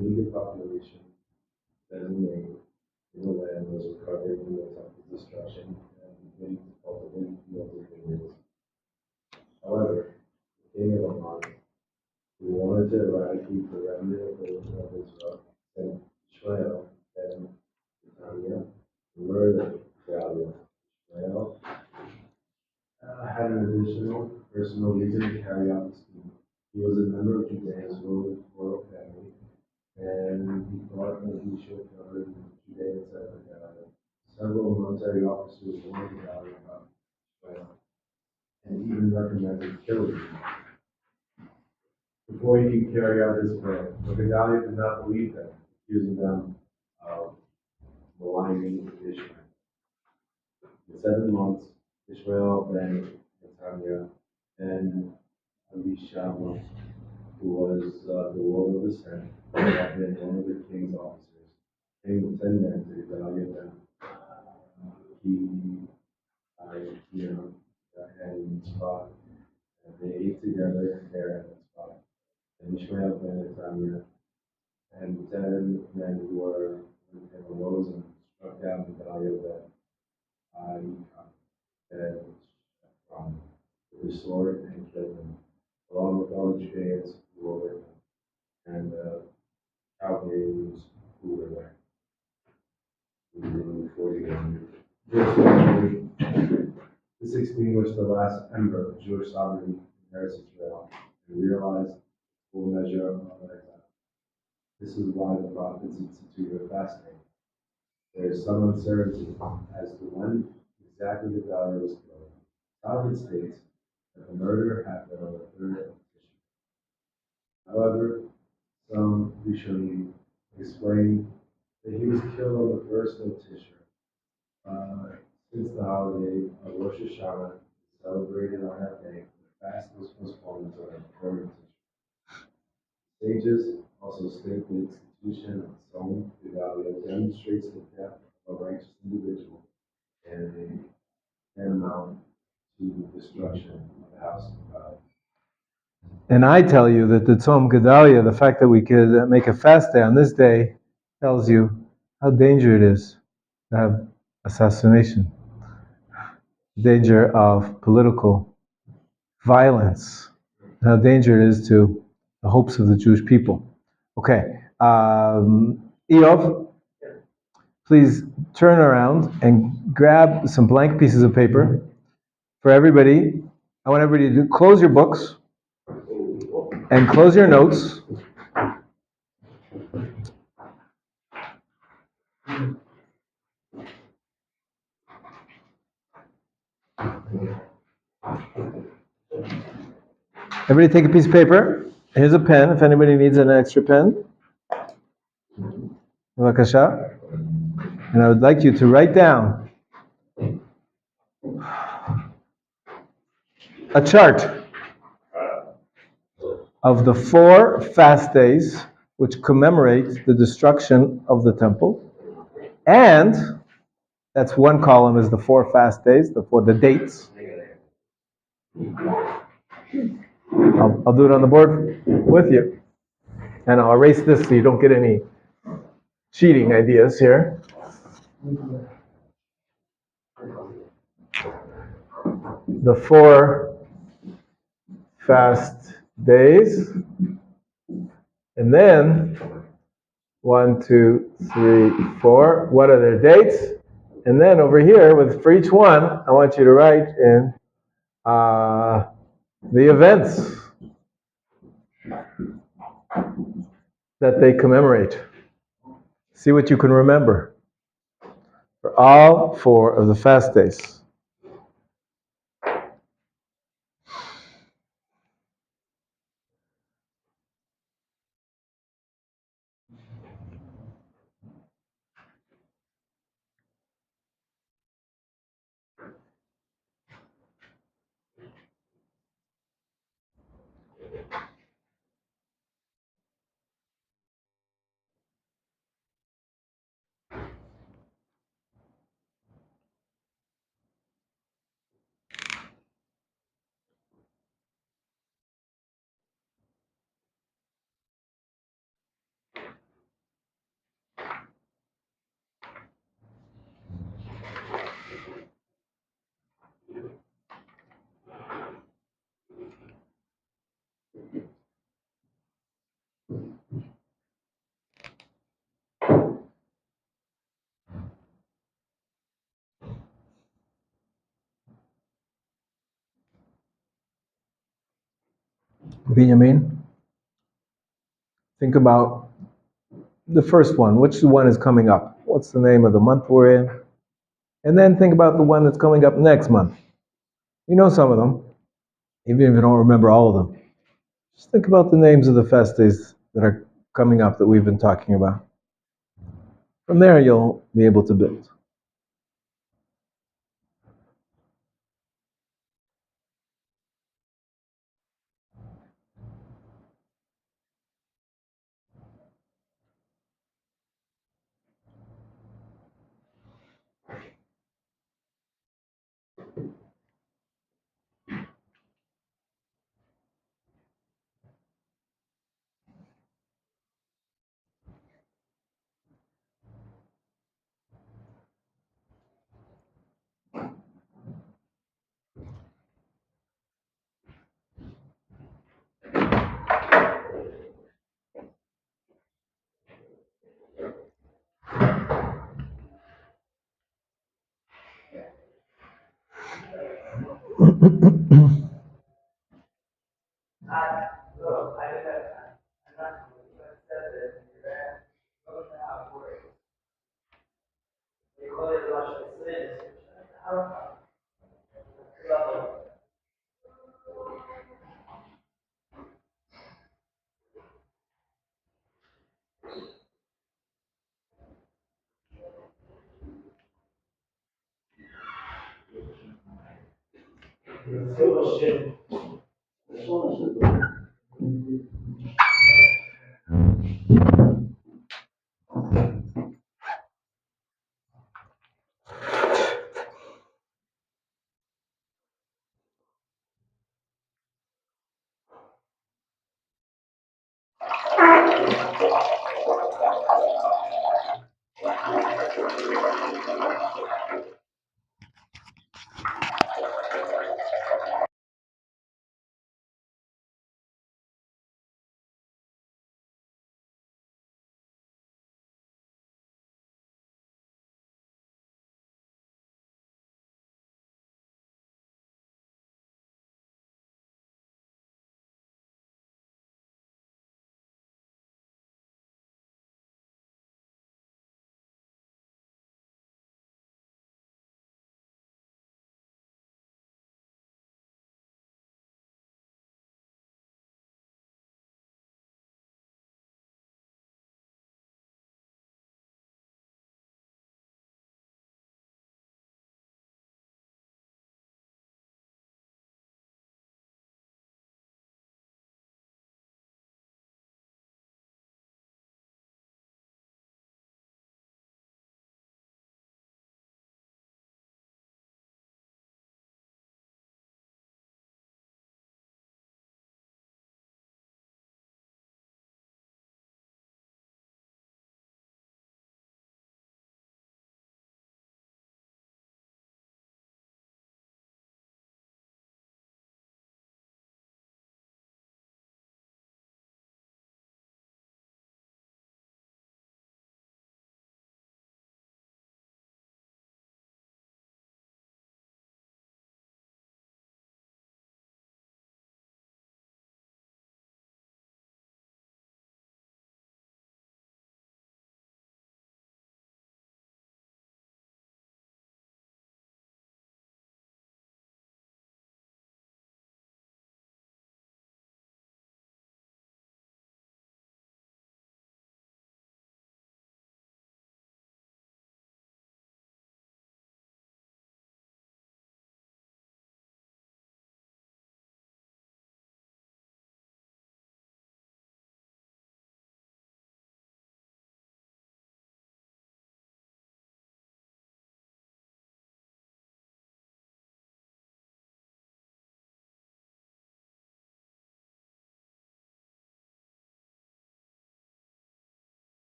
meager population that remained in the land was recovering from the temple's destruction and beginning to cultivate fields and vineyards. However, the king of Ammon, who wanted to eradicate the remnant of Israel, sent Ishmael and Netanya to murder Galia. Ishmael had an additional personal reason to carry out the scheme. He He was a member of Judaism's royal family, and he thought that he should cover Judaism separately. Several military officers warned Gedalia about Israel, and even recommended killing him before he could carry out his plan. But Gedalia did not believe them, accusing them of maligning Israel. In 7 months, Ishmael ben Netanya and Abishama, who was the lord of the Senate, who had been one of the king's officers, came with 10 men to Gedalia ben He, and Spot, and they ate together there at the spot. And Ishmael ben Netanya and 10 men who were with him arose and struck down Gedalia ben and from with the sword and killed him, along with all the Judeans who were with him, and the Chaldeans who were there. 41. This extinguished the last ember of Jewish sovereignty in Eretz Israel, and realized the full measure of exile. This is why the prophets instituted fasting. There is some uncertainty as to when exactly the value was killed. Talmud states that the murder happened on the third of Tishri. However, some Rishonim explain that he was killed on the first of Tishri, since the holiday of Rosh Hashanah is celebrated on that day. The fast was postponed until the third of Tishri. Sages also state the institution of Tzom Gedalia demonstrates the depth of a righteous individual and the tantamount to the destruction of the house of God. And I tell you that the Tzom Gedalia, the fact that we could make a fast day on this day, tells you how dangerous it is to have assassination, danger of political violence, how dangerous it is to the hopes of the Jewish people. Okay, Eov, please turn around and grab some blank pieces of paper for everybody. I want everybody to close your books and close your notes. Everybody take a piece of paper. Here's a pen if anybody needs an extra pen. Bevakasha. And I would like you to write down a chart of the 4 fast days which commemorate the destruction of the temple. And that's one column is the 4 fast days, the dates. I'll do it on the board with you. And I'll erase this so you don't get any cheating ideas here. The 4 fast days. And then 1, 2, 3, 4. What are their dates? And then over here, for each one, I want you to write in the events that they commemorate. See what you can remember for all 4 of the fast days. Benjamin, think about the first one. Which one is coming up? What's the name of the month we're in? And then think about the one that's coming up next month. You know some of them, even if you don't remember all of them. Just think about the names of the fest days that are coming up that we've been talking about. From there, you'll be able to build.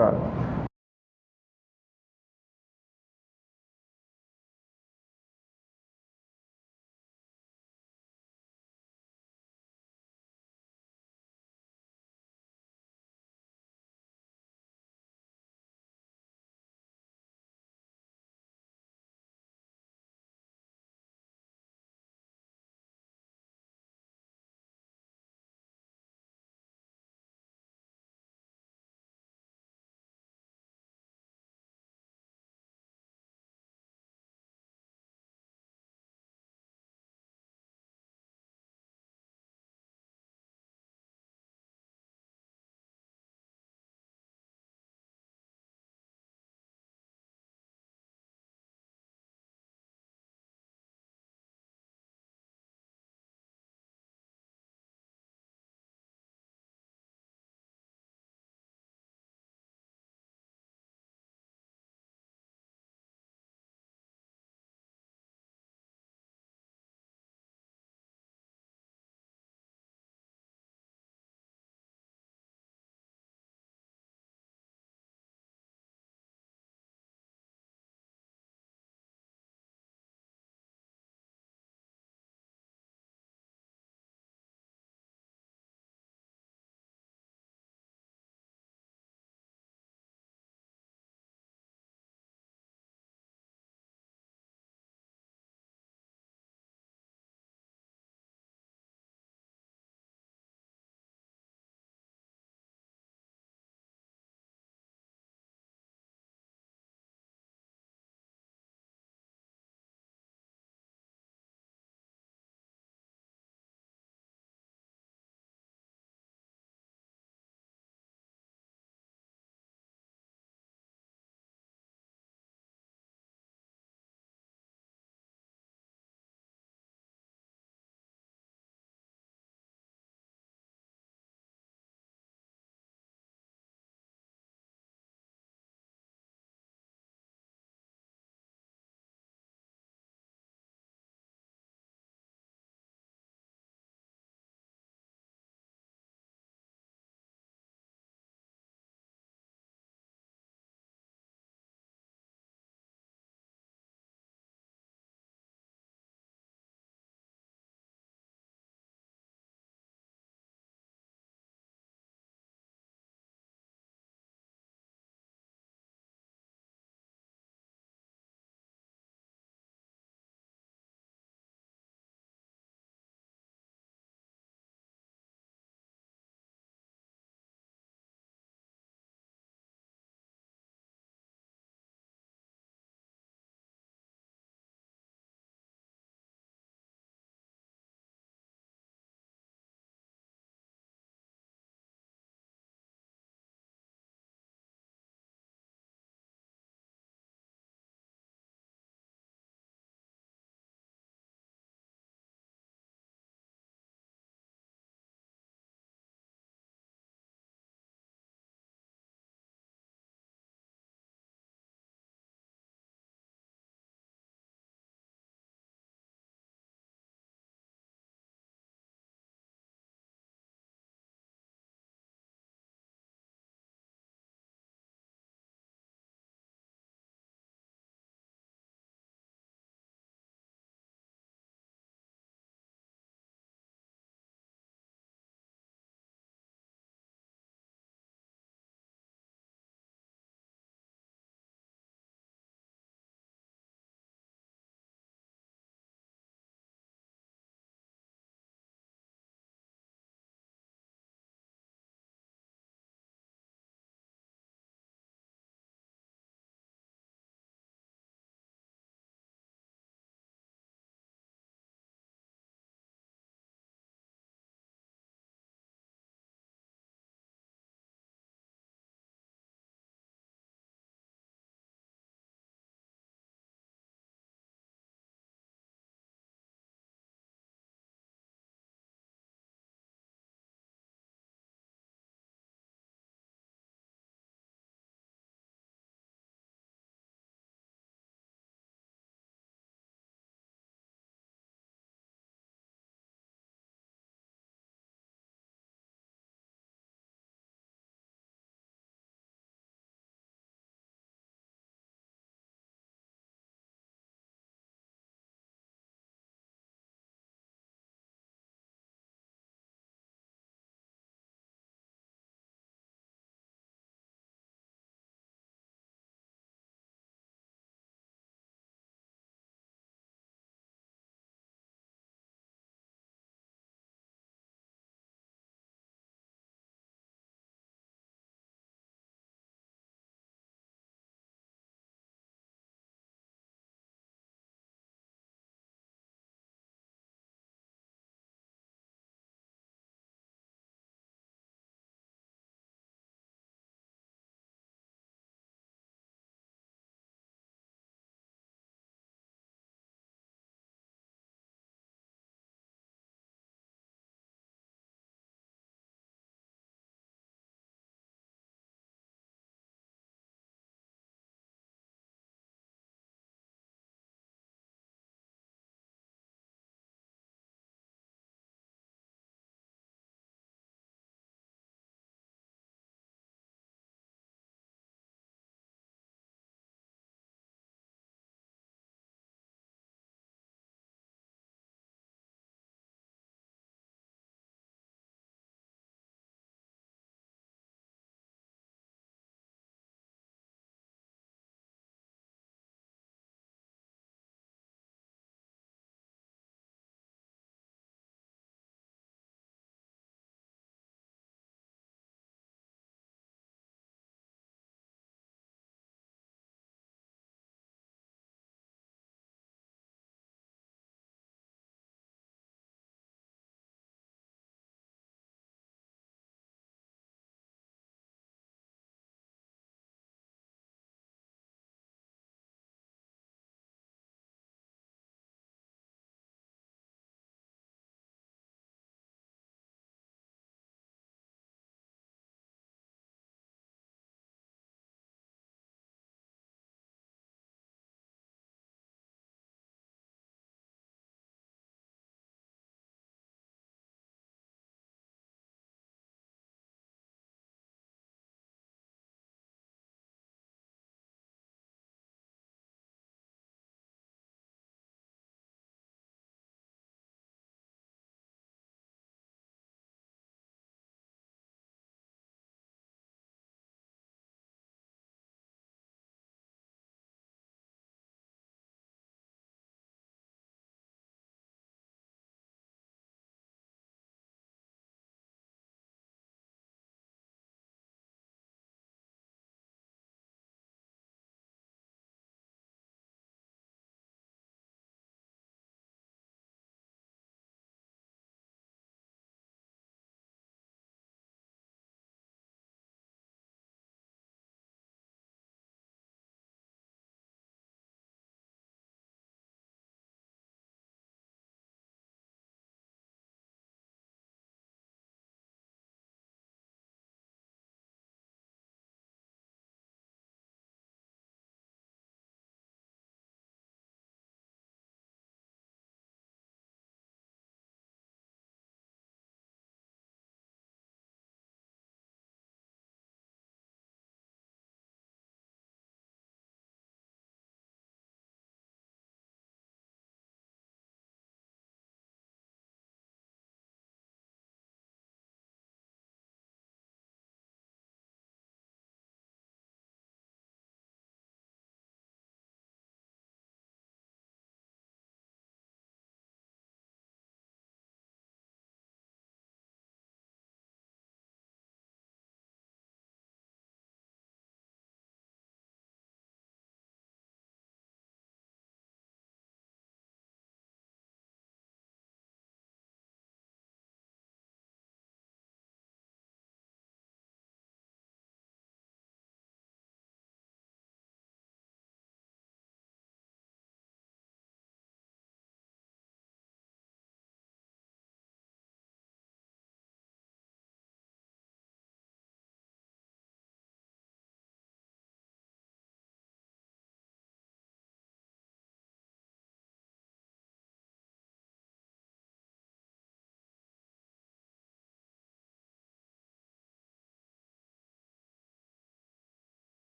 God.